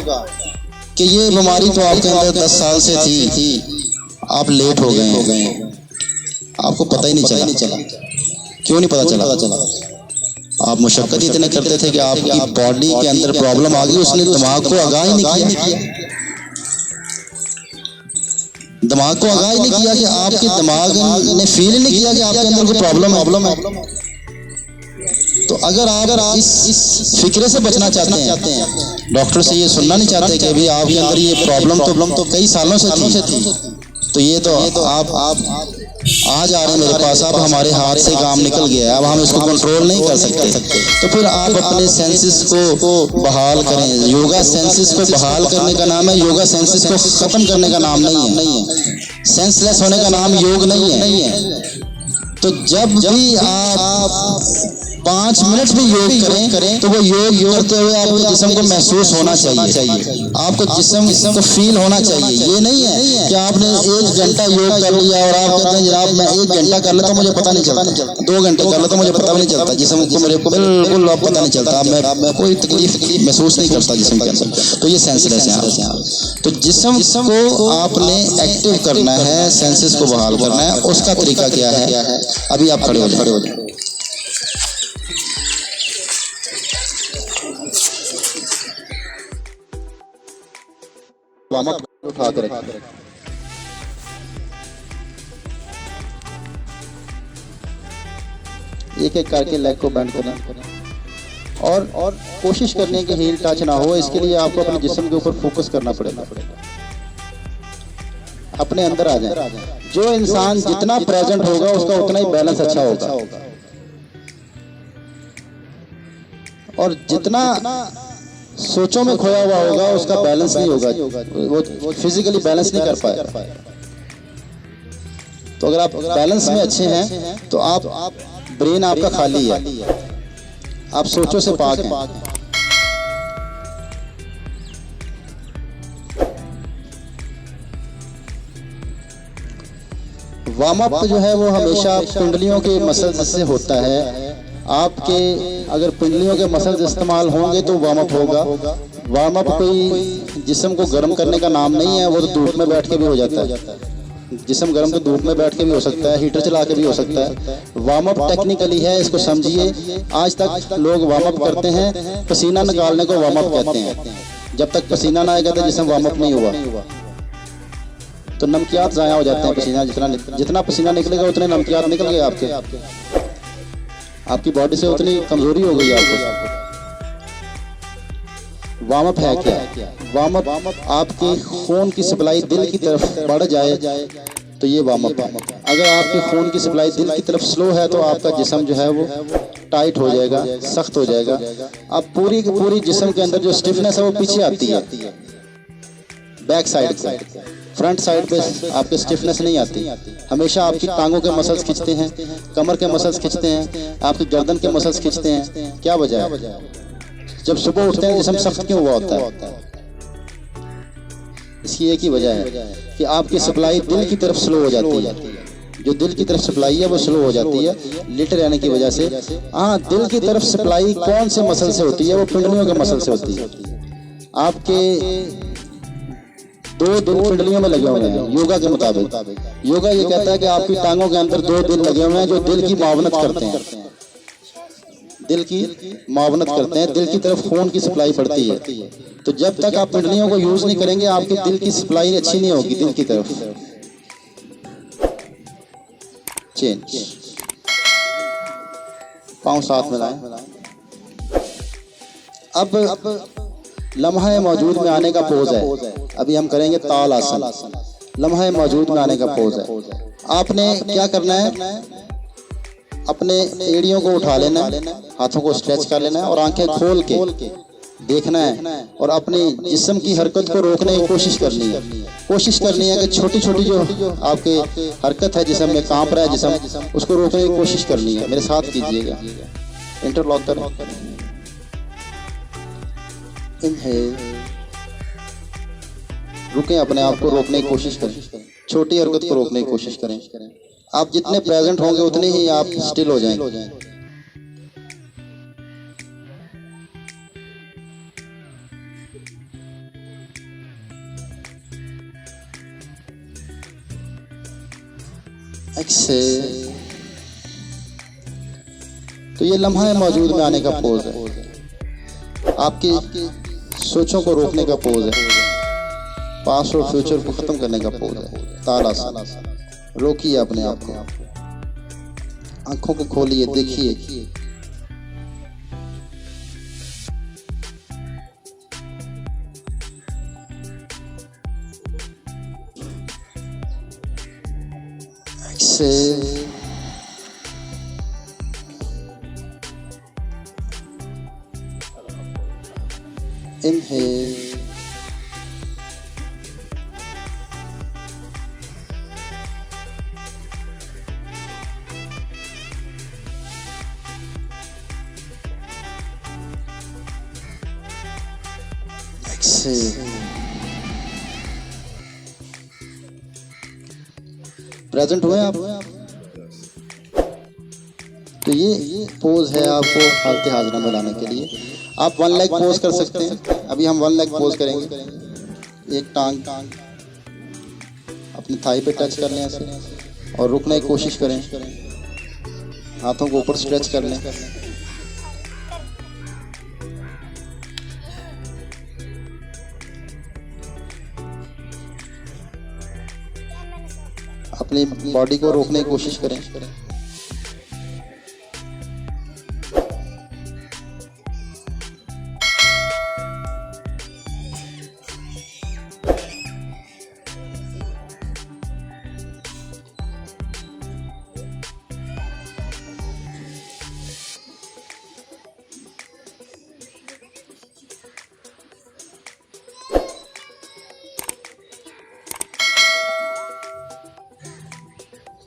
कि ये बीमारी तो आपके अंदर 10 साल से थी, आप लेट हो गए हैं, आपको पता ही नहीं चला। क्यों नहीं पता चला? आप मुशक्कत इतने करते थे कि आपकी बॉडी के अंदर प्रॉब्लम आ गई, उसने दिमाग को आगाह ही नहीं किया। दिमाग को आगाह ही नहीं किया कि आपके दिमाग ने फील नहीं किया कि आपके अंदर कोई प्रॉब्लम है। तो अगर आप इस फिक्रे से बचना चाहते हैं, डॉक्टर से ये सुनना नहीं चाहते कि अभी आपके अंदर ये प्रॉब्लम तो कई सालों से थी, तो ये तो आप आज आ रहे हैं मेरे पास, अब हमारे हाथ से काम निकल गया है, अब हम इसको कंट्रोल नहीं कर सकते। तो फिर आप अपने सेंसेस को बहाल करें। योगा सेंसेस को बहाल करने का नाम है, योगा सेंसेस को खत्म करने का नाम नहीं है। सेंसलेस होने का नाम योग नहीं है। तो जब भी आप 5 मिनट भी योग करें तो वो योग करते हुए आपके जिस्म को महसूस होना चाहिए। आपको जिस्म को फील होना चाहिए। ये नहीं है कि आपने 1 घंटा योग कर लिया और आप कहते हैं जनाब मैं 1 घंटा कर लेता हूँ मुझे पता नहीं चलता, 2 घंटे कर लेता हूँ मुझे पता भी नहीं चलता, जिस्म को मेरे को बिल्कुल पता नहीं चलता, मैं कोई तकलीफ महसूस नहीं करता जिस्म के अंदर। तो ये सेंसलेस है। तो जिस्म को आपने एक्टिव करना है, सेंसेस को बहाल करना है। उसका तरीका क्या है? अभी आप खड़े हो जाए। उठा कर एक करके लेग को बेंड करना और कोशिश करने की हील टच ना हो। इसके लिए आपको अपने जिस्म के ऊपर फोकस करना पड़ेगा। अपने अंदर आ जाए। जो इंसान जितना प्रेजेंट होगा उसका उतना ही बैलेंस अच्छा होगा, और जितना सोचों में खोया हुआ होगा उसका बैलेंस नहीं होगा, वो फिजिकली बैलेंस नहीं कर पाएगा। तो अगर आप बैलेंस में अच्छे हैं तो आप ब्रेन आपका खाली है, आप सोचों से पाक हैं। वार्म अप जो है वो हमेशा कुंडलियों के मसल्स से होता है। आपके अगर पिंडलियों के मसल्स इस्तेमाल होंगे तो वार्म अप होगा, वार्म अप कोई जिस्म को गर्म करने का नाम नहीं है, वो तो धूप में बैठ के भी हो जाता है। जिस्म गर्म तो धूप में बैठ के भी हो सकता है, हीटर चला के भी हो सकता है। वार्म अप टेक्निकली है, इसको समझिए। आज तक लोग वार्म अप करते हैं, पसीना निकालने को वार्म अप कहते हैं। जब तक पसीना ना आएगा तो जिस्म वार्म अप नहीं हुआ, तो नमकियात ज़ाया हो जाते हैं। पसीना जितना पसीना निकलेगा उतने नमकियात निकल गए आपकी बॉडी से, उतनी कमजोरी हो गई आपको। वार्म अप है क्या? वार्म अप आपके खून की सप्लाई दिल की तरफ बढ़ जाए तो ये वार्म अप है। अगर आपके खून की सप्लाई दिल की तरफ स्लो है तो आपका जिस्म जो है वो टाइट हो जाएगा, सख्त हो जाएगा। अब पूरी की पूरी जिस्म के अंदर जो स्टिफनेस है वो पीछे आती है, बैक साइड पे। फ्रंट साइड पे आपके स्टिफनेस नहीं आती। हमेशा आपकी टांगों के मसल्स खिंचते हैं, कमर के मसल्स खिंचते हैं, आपकी गर्दन के मसल्स खिंचते हैं। क्या वजह है? जब सुबह उठते हैं जिस्म सख्त क्यों हुआ होता है? इसकी एक ही वजह है कि आपकी सप्लाई दिल की तरफ स्लो हो जाती है। जो दिल की तरफ सप्लाई है वो स्लो हो जाती है लेटे रहने की वजह से। हाँ, दिल की तरफ सप्लाई कौन से मसल से होती है? वो पिंडलियों के मसल से होती है। आपके दो दिल पिंडलियों में लगे हुए हैं योगा के मुताबिक। योगा ये कहता है कि आपकी टांगों के अंदर 2 दिल लगे हुए हैं जो दिल की मावनत करते हैं, दिल की मावनत करते हैं, दिल की तरफ खून की सप्लाई बढ़ती है। तो जब तक आप पिंडलियों को यूज नहीं करेंगे आपके दिल की सप्लाई अच्छी नहीं होगी दिल की तरफ। चेंज, पांव साथ में लाएं। अब लम्हा मौजूद में आने का पोज है। अभी हम करेंगे ताल आसन। लम्हा मौजूद में आने का पोज है। आपने क्या करना है? अपने एड़ियों को उठा लेना है, हाथों को स्ट्रेच कर लेना है और आंखें खोल के देखना है और अपने जिस्म की हरकत को रोकने की कोशिश करनी है। कोशिश करनी है कि छोटी छोटी जो आपके हरकत है जिस्म में, कांप रहा है जिस्म, उसको रोकने की कोशिश करनी है। मेरे साथ कीजिएगा। इंटरलॉक करें। इनहेल, रुकें, अपने आप को रोकने की कोशिश करें, छोटी हरकत को रोकने की कोशिश करें। आप जितने प्रेजेंट होंगे उतने ही आप स्टिल हो जाएंगे। एक्सेल। तो ये लम्हा मौजूद में आने का पोज है। आपकी सोचों को रोकने का पोज है। पास्ट और फ्यूचर को खत्म करने का पोज है। ताल आसन। रोकिए अपने आप को, आंखों को खोलिए, देखिए। एक्सेल। इनहेल। प्रेजेंट हुए आप? तो ये पोज है आपको हालत हाजरा में लाने के लिए। आप 1 लेग पोज कर सकते हैं। अभी हम 1 लेग पोज करेंगे। एक टांग अपनी थाई पे टच कर लें ऐसे और रुकने की कोशिश करें। हाथों को ऊपर स्ट्रेच कर लें। अपनी बॉडी को रोकने की कोशिश करें।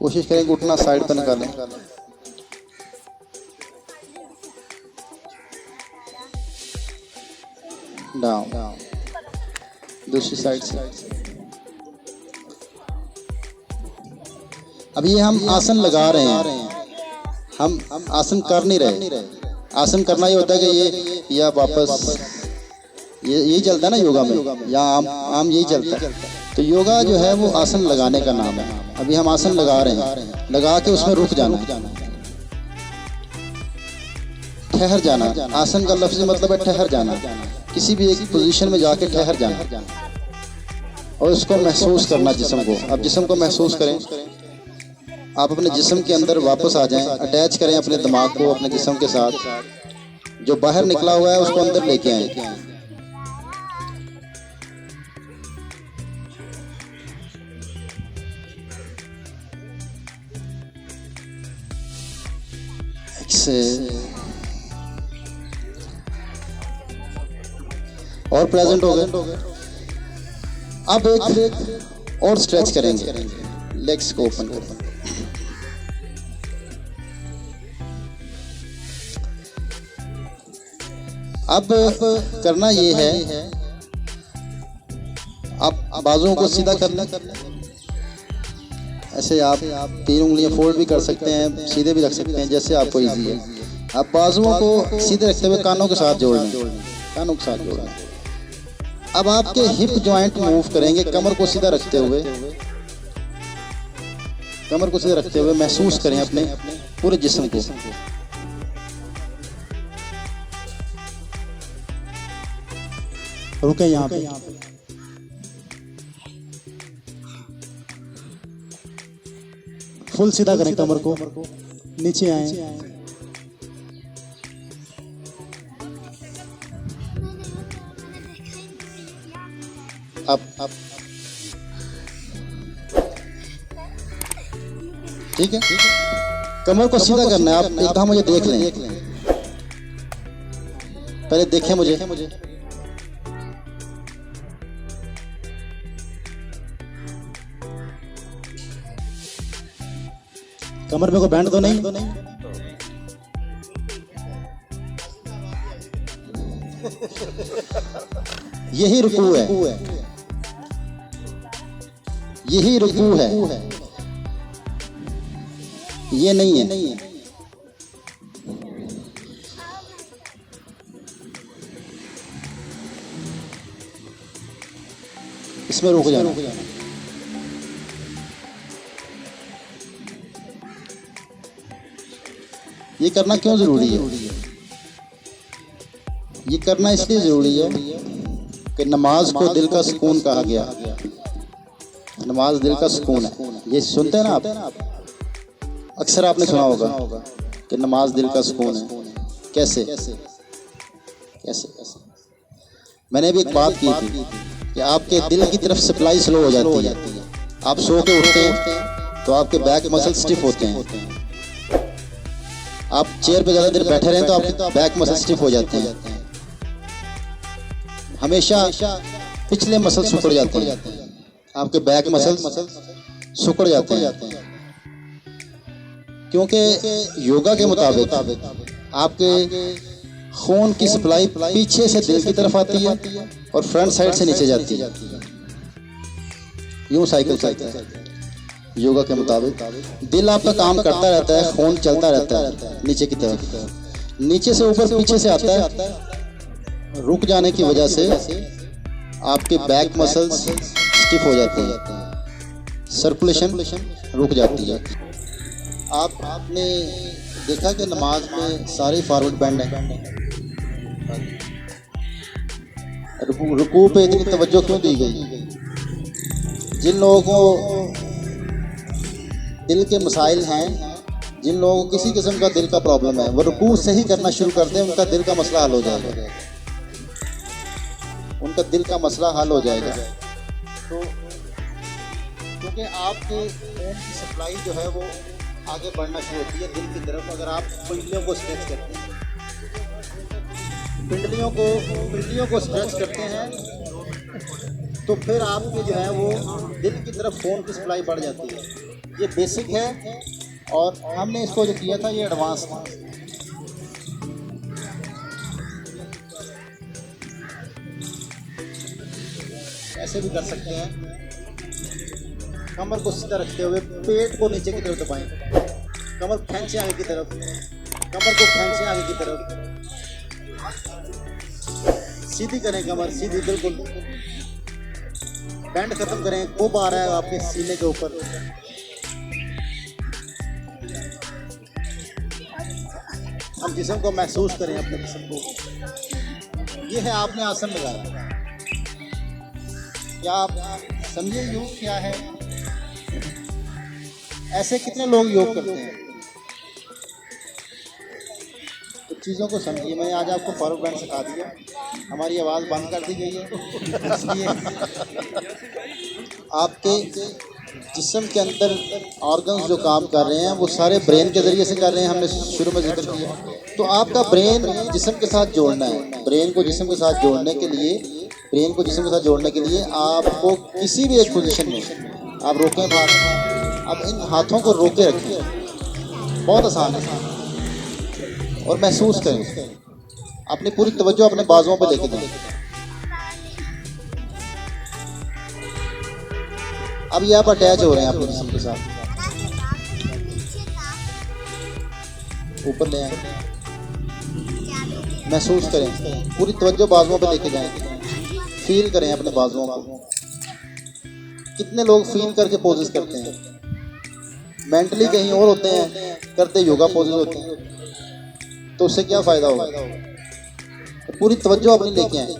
कोशिश करें घुटना साइड पर निकालें। डाउन, दूसरी साइड से। अभी ये हम आसन लगा रहे हैं, हम आसन कर नहीं रहे। आसन करना ये होता है कि ये या वापस ये यही चलता है ना योगा में, या आम यही चलता है। तो योगा जो है वो आसन लगाने का नाम है। अभी हम आसन लगा रहे हैं, लगा के उसमें रुक जाना, ठहर जाना। आसन का लफ्ज़ मतलब है ठहर जाना, किसी भी एक पोजीशन में जाके ठहर जाना और उसको महसूस करना जिस्म को। अब जिस्म को महसूस करें, आप अपने जिस्म के अंदर वापस आ जाएं, अटैच करें अपने दिमाग को अपने जिस्म के साथ। जो बाहर निकला हुआ है उसको अंदर लेके आए। और प्रेजेंट हो गए। अब एक और स्ट्रेच करेंगे, लेग्स को ओपन करें। अब करना ये है, आप बाजुओं को सीधा करना। ऐसे आप 3 उंगलियां फोल्ड भी कर सकते हैं, सीधे भी रख सकते हैं, जैसे आपको इजी है। आप बाजुओं को सीधे रखते हुए कानों के साथ जोड़ लें, कानों के साथ जोड़ लें। अब आपके हिप जॉइंट मूव करेंगे, कमर को सीधा रखते हुए, कमर को सीधा रखते हुए महसूस करें अपने पूरे जिस्म को। रुके यहाँ पे, फुल सीधा करें कमर को, नीचे आए। अब ठीक है, कमर को सीधा करना है। आप एक दफा मुझे देख लें, पहले देखें मुझे। कमर में कोई बैंड तो नहीं? यही रुकू है, यही रुकू है, ये नहीं है। इसमें रुक जाना। ये करना क्यों जरूरी है? ये करना इसलिए जरूरी है कि नमाज को दिल का सुकून कहा गया। नमाज दिल का सुकून है। ये सुनते हैं ना आप, अक्सर आपने सुना होगा कि नमाज दिल का सुकून है। कैसे कैसे? मैंने भी एक बात की थी कि आपके दिल की तरफ सप्लाई स्लो हो जाती है। आप सो के उठते हैं तो आपके बैक मसल स्टिफ होते हैं। आप चेयर पे ज़्यादा देर बैठे रहें तो आपके बैक मसल स्टिफ हो जाते हैं। हमेशा पिछले मसल सिकुड़ जाते हैं, आपके बैक मसल सिकुड़ जाते हैं। क्योंकि योगा के मुताबिक आपके खून की सप्लाई पीछे से दिल की तरफ आती है और फ्रंट साइड से नीचे जाती है। यूं साइकिल चलता है योगा के मुताबिक। दिल आपका काम करता रहता है, खून चलता रहता है नीचे की तरफ, नीचे से ऊपर पीछे से आता है। रुक जाने की वजह से आपके बैक मसल्स स्टिफ हो जाते हैं, सर्कुलेशन रुक जाती है। आपने देखा कि नमाज में सारे फॉरवर्ड बैंड है। रुकू पे इतनी तवज्जो क्यों दी गई? जिन लोगों को दिल के मसाइल हैं, जिन लोगों को किसी किस्म का दिल का प्रॉब्लम है, वो रुकू सही करना शुरू करते हैं, उनका दिल का मसला हल हो जाएगा। उनका दिल का मसला हल हो जाएगा। तो क्योंकि आपके खून की सप्लाई जो है वो आगे बढ़ना शुरू होती है दिल की तरफ। अगर आप पिंडलियों को स्ट्रेच करते हैं, पिंडलियों को स्ट्रेच करते हैं, तो फिर आपके जो है वो दिल की तरफ खून की सप्लाई बढ़ जाती है। ये बेसिक है और हमने इसको जो किया था ये एडवांस था। ऐसे भी कर सकते हैं। कमर को सीधा रखते हुए पेट को नीचे की तरफ दबाएं, कमर खींचे आगे की तरफ, कमर को खींचे आगे की तरफ, सीधी करें कमर, सीधी बिल्कुल। बैंड खत्म करें, कुब आ रहा है आपके सीने के ऊपर। हम जिस्म को महसूस करें, अपने जिस्म को। ये है आपने आसन लगाया। क्या आप समझे योग क्या है? ऐसे कितने लोग योग करते हैं? कुछ चीज़ों को समझिए। मैंने आज आपको फॉरवर्ड बैंड सिखा दिया, हमारी आवाज़ बंद कर दी गई है, इसलिए आपके जिस्म के अंदर ऑर्गन्स जो काम कर रहे हैं वो सारे ब्रेन के ज़रिए से कर रहे हैं। हमने शुरू में जिक्र किया। तो आपका ब्रेन जिस्म के साथ जोड़ना है। ब्रेन को जिस्म के साथ जोड़ने के लिए आपको किसी भी एक पोजीशन में आप रोकें हाथ। अब इन हाथों को रोके रखें, बहुत आसान है, और महसूस करें। अपनी पूरी तवज्जो अपने बाजुओं पर लेके जाएं। अब ये आप अटैच हो रहे हैं अपने जिस्म के साथ। ऊपर ले आए, महसूस करें, पूरी तवज्जो बाजुओं पर लेके जाएं। फील करें अपने बाजुओं को। कितने लोग फील करके पोजेस करते हैं, मेंटली कहीं और होते हैं, करते योगा पोजेस होते हैं। तो उससे क्या फ़ायदा होगा? तो पूरी तवज्जो अपनी लेके आए,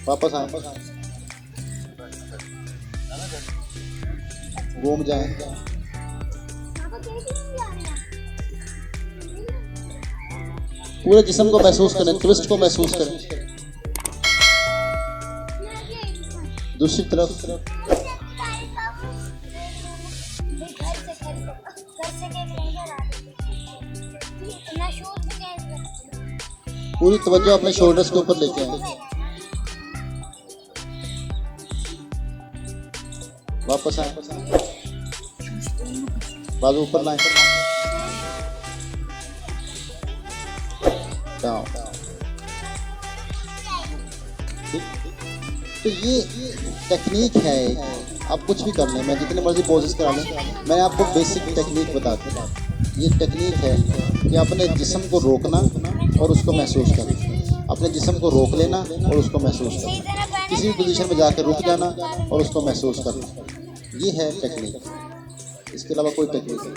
वापस आए, घूम जाएं। पूरे जिस्म को महसूस करें, ट्विस्ट को महसूस करें। दूसरी तरफ पूरी तवज्जो अपने शोल्डर्स के ऊपर लेके आए, वापस आए, बाजू ऊपर लाएं, डाउन। तो ये टेक्निक है। आप कुछ भी कर लें, मैं जितने मर्जी पोजेस करा लें, मैंने आपको बेसिक टेक्निक बता दी। ये टेक्निक है कि अपने जिस्म को रोकना और उसको महसूस करना। अपने जिस्म को रोक लेना और उसको महसूस करना। किसी भी पोजीशन में जाकर रुक जाना और उसको महसूस करना। ये है टेक्निक, इसके अलावा कोई टेक्निक नहीं।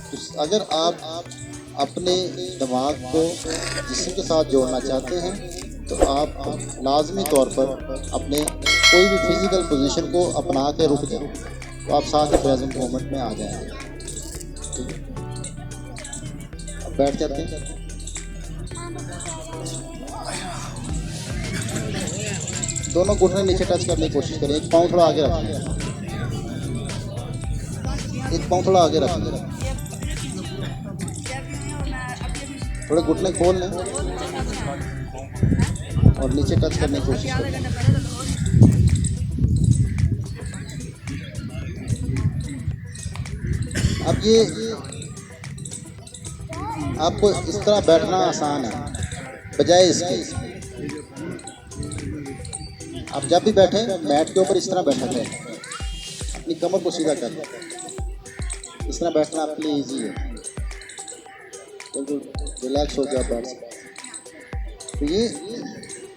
तो अगर आप अपने दिमाग को जिस्म के साथ जोड़ना चाहते हैं तो आप लाजमी तौर पर अपने कोई भी फिज़िकल पोजीशन को अपना के रुक जाएं, तो आप साथ ही प्रेजेंट मोमेंट में आ जाएंगे। ठीक है, अब बैठ जाते हैं। दोनों घुटने नीचे टच करने की कोशिश करें। एक पाँव थोड़ा आगे रखें, एक पाँव थोड़ा आगे रखें, थोड़े घुटने खोल लें और नीचे टच करने की कोशिश करें। अब ये आपको इस तरह बैठना आसान है, बजाय इसके आप जब भी बैठे मैट के ऊपर इस तरह बैठा करें, अपनी कमर को सीधा कर लें। इस तरह बैठना आपके लिए ईजी है, बिल्कुल रिलैक्स हो गया बैठ सकते। तो ये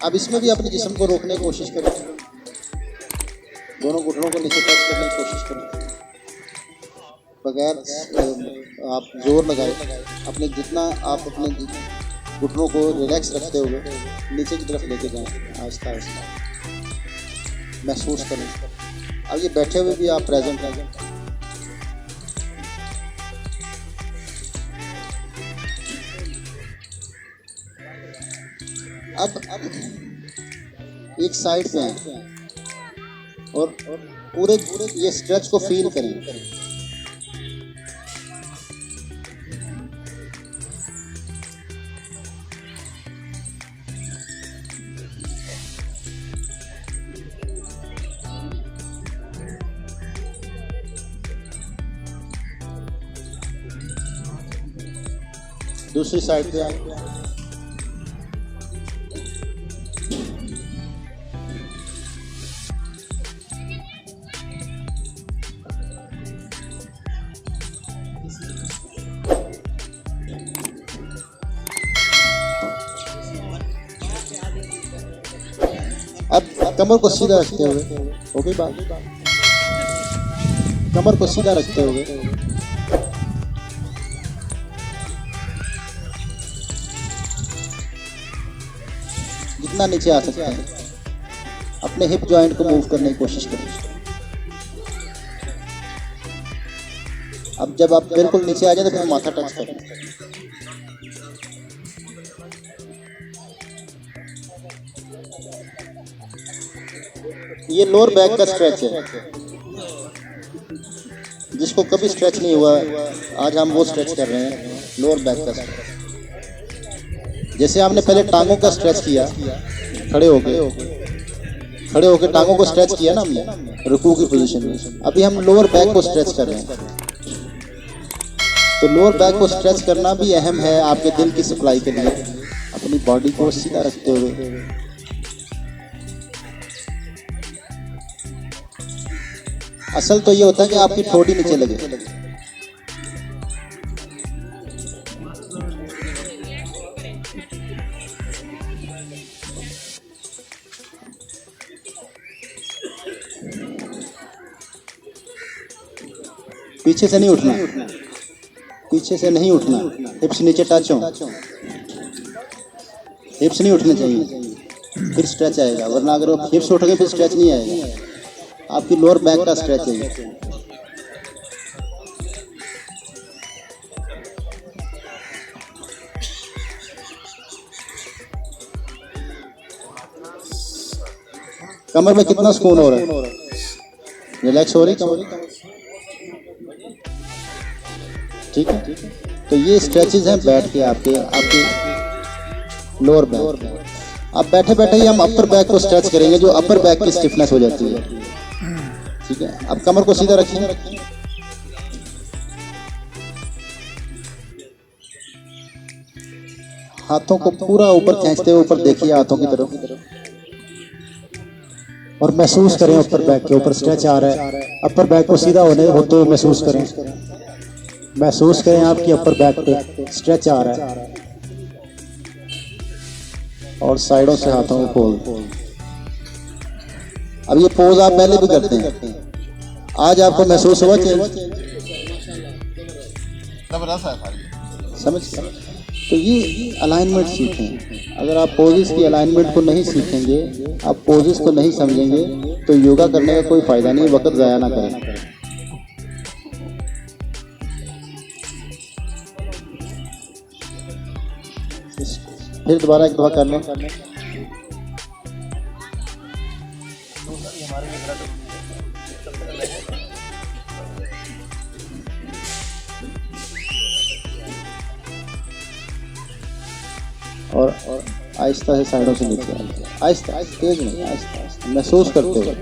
अब इसमें भी अपने जिस्म को रोकने की कोशिश करें, दोनों घुटनों को नीचे टच करने की कोशिश करें, बगैर आप जोर लगाए। अपने जितना आप अपने घुटनों को रिलैक्स रखते हुए नीचे की तरफ लेके जाएं, आहिस्ता आहिस्ता महसूस करें। अब ये बैठे हुए भी आप प्रेजेंट हैं। अब एक साइड पे हैं और पूरे ये स्ट्रेच को फील करें। दूसरी साइड पे आए, कमर को सीधा रखते हुए, हो गई बात, कमर को सीधा रखते हुए जितना नीचे आ सकते हैं अपने हिप जॉइंट को मूव करने की कोशिश करें। अब जब आप बिल्कुल नीचे आ जाए तो फिर माथा टच करें। ये लोअर बैक का स्ट्रेच है, जिसको कभी स्ट्रेच नहीं हुआ आज हम वो स्ट्रेच कर रहे हैं, लोअर बैक का स्ट्रेच। जैसे आपने पहले टांगों का स्ट्रेच किया खड़े होके टांगों को स्ट्रेच किया ना हमने रुकू की पोजीशन में, अभी हम लोअर बैक को स्ट्रेच कर रहे हैं। तो लोअर बैक को स्ट्रेच करना भी अहम है आपके दिल की सप्लाई के लिए। अपनी बॉडी को सीधा रखते हुए असल तो ये होता है कि आपकी ठोड़ी नीचे लगे। पीछे से नहीं उठना, पीछे से नहीं उठना, हिप्स नीचे टच हो, हिप्स नहीं उठने चाहिए, फिर स्ट्रेच आएगा। वरना अगर आप हिप्स उठ गए फिर स्ट्रेच नहीं आएगा। आपकी लोअर बैक का स्ट्रेच है। कमर में कितना सुकून हो रहा है, रिलैक्स हो रही कमर, ठीक है। तो ये स्ट्रेचेस हैं बैठ के आपके लोअर बैक। अब बैठे बैठे ही हम अपर बैक को स्ट्रेच करेंगे, जो अपर बैक की स्टिफनेस हो जाती है, ठीक है। अब कमर को सीधा रखिए, हाथों को पूरा ऊपर खींचते हुए ऊपर देखिए हाथों की तरफ, और महसूस करें अपर बैक के ऊपर स्ट्रेच आ रहा है। अपर बैक को सीधा होते हुए महसूस करें, महसूस करें आपकी अपर बैक पे स्ट्रेच आ रहा है। और साइडों से हाथों को खोल। अब ये पोज आप पहले भी करते हैं, आज आपको महसूस हुआ समझ। तो ये अलाइनमेंट सीखें। अगर आप पोजेस की अलाइनमेंट को नहीं सीखेंगे, आप पोजेस को नहीं समझेंगे, तो योगा करने का कोई फायदा नहीं, वक्त ज़ाया ना करें। फिर दोबारा एक दफा कर लें। और आहिस्ता से साइडों से नीचे आहिस्ता, तेज नहीं, आहिस्ता महसूस करते हुए।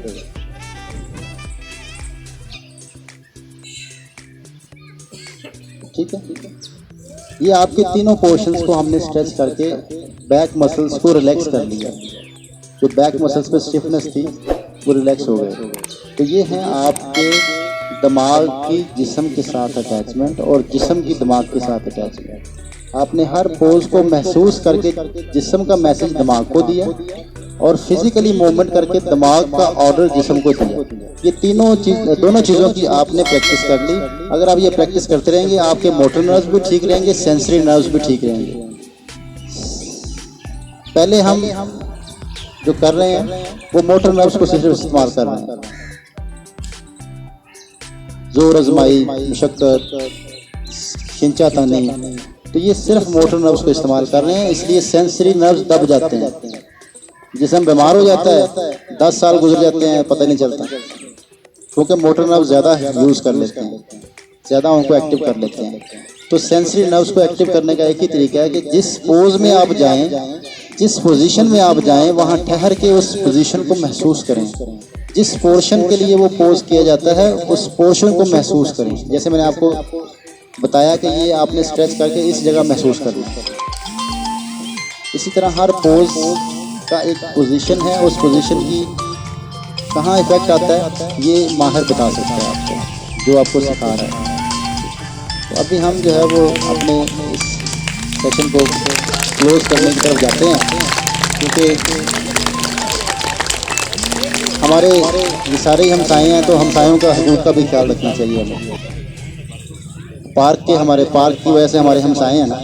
ठीक है। ये आपके तीनों पोर्शंस को हमने स्ट्रेच करके बैक मसल्स को रिलैक्स कर लिया। जो बैक मसल्स पे स्टिफनेस थी वो रिलैक्स हो गए। तो ये है आपके दिमाग की जिस्म के साथ अटैचमेंट और जिस्म की दिमाग के साथ अटैचमेंट। आपने हर पोज को महसूस करके जिस्म का मैसेज दिमाग को दिया और फिजिकली मूवमेंट करके दिमाग का ऑर्डर जिस्म को दिया। ये दोनों चीज़ों की आपने प्रैक्टिस कर ली। अगर आप ये प्रैक्टिस करते रहेंगे, आपके मोटर नर्व्स भी ठीक रहेंगे, सेंसरी नर्व्स भी ठीक रहेंगे। पहले हम जो कर रहे हैं वो मोटर नर्व्स को सिर्फ इस्तेमाल कर रहे हैं, जोर आजमाई, मुशक्कत, खिंचातानी, तो ये सिर्फ मोटर नर्व्स को इस्तेमाल कर रहे हैं। इसलिए सेंसरी नर्व्स दब जाते हैं, जिस्म बीमार हो जाता है, 10 साल गुजर जाते हैं पता नहीं चलता, क्योंकि मोटर नर्व ज़्यादा यूज़ कर लेते हैं, ज़्यादा उनको एक्टिव कर लेते हैं। तो सेंसरी नर्व्स को एक्टिव करने का एक ही तरीका है कि जिस पोज में आप जाएं, जिस पोजीशन में आप जाएं, वहां ठहर के उस पोजीशन को महसूस करें। जिस पोर्शन के लिए वो पोज किया जाता है उस पोर्शन को महसूस करें। जैसे मैंने आपको बताया कि ये आपने स्ट्रेच करके इस जगह महसूस करना है। इसी तरह हर पोज का एक पोजीशन है, उस पोजीशन की कहाँ इफेक्ट आता है ये माहिर बता सकता है आपको, जो आपको सिखा रहा है। तो अभी हम जो है वो अपने इस सेशन को क्लोज करने की तरफ जाते हैं, क्योंकि हमारे ये सारे ही हमसाए हैं, तो हमसायों का हकूक़ का भी ख्याल रखना चाहिए हमें। पार्क की वजह से हमारे हमसाए हैं ना,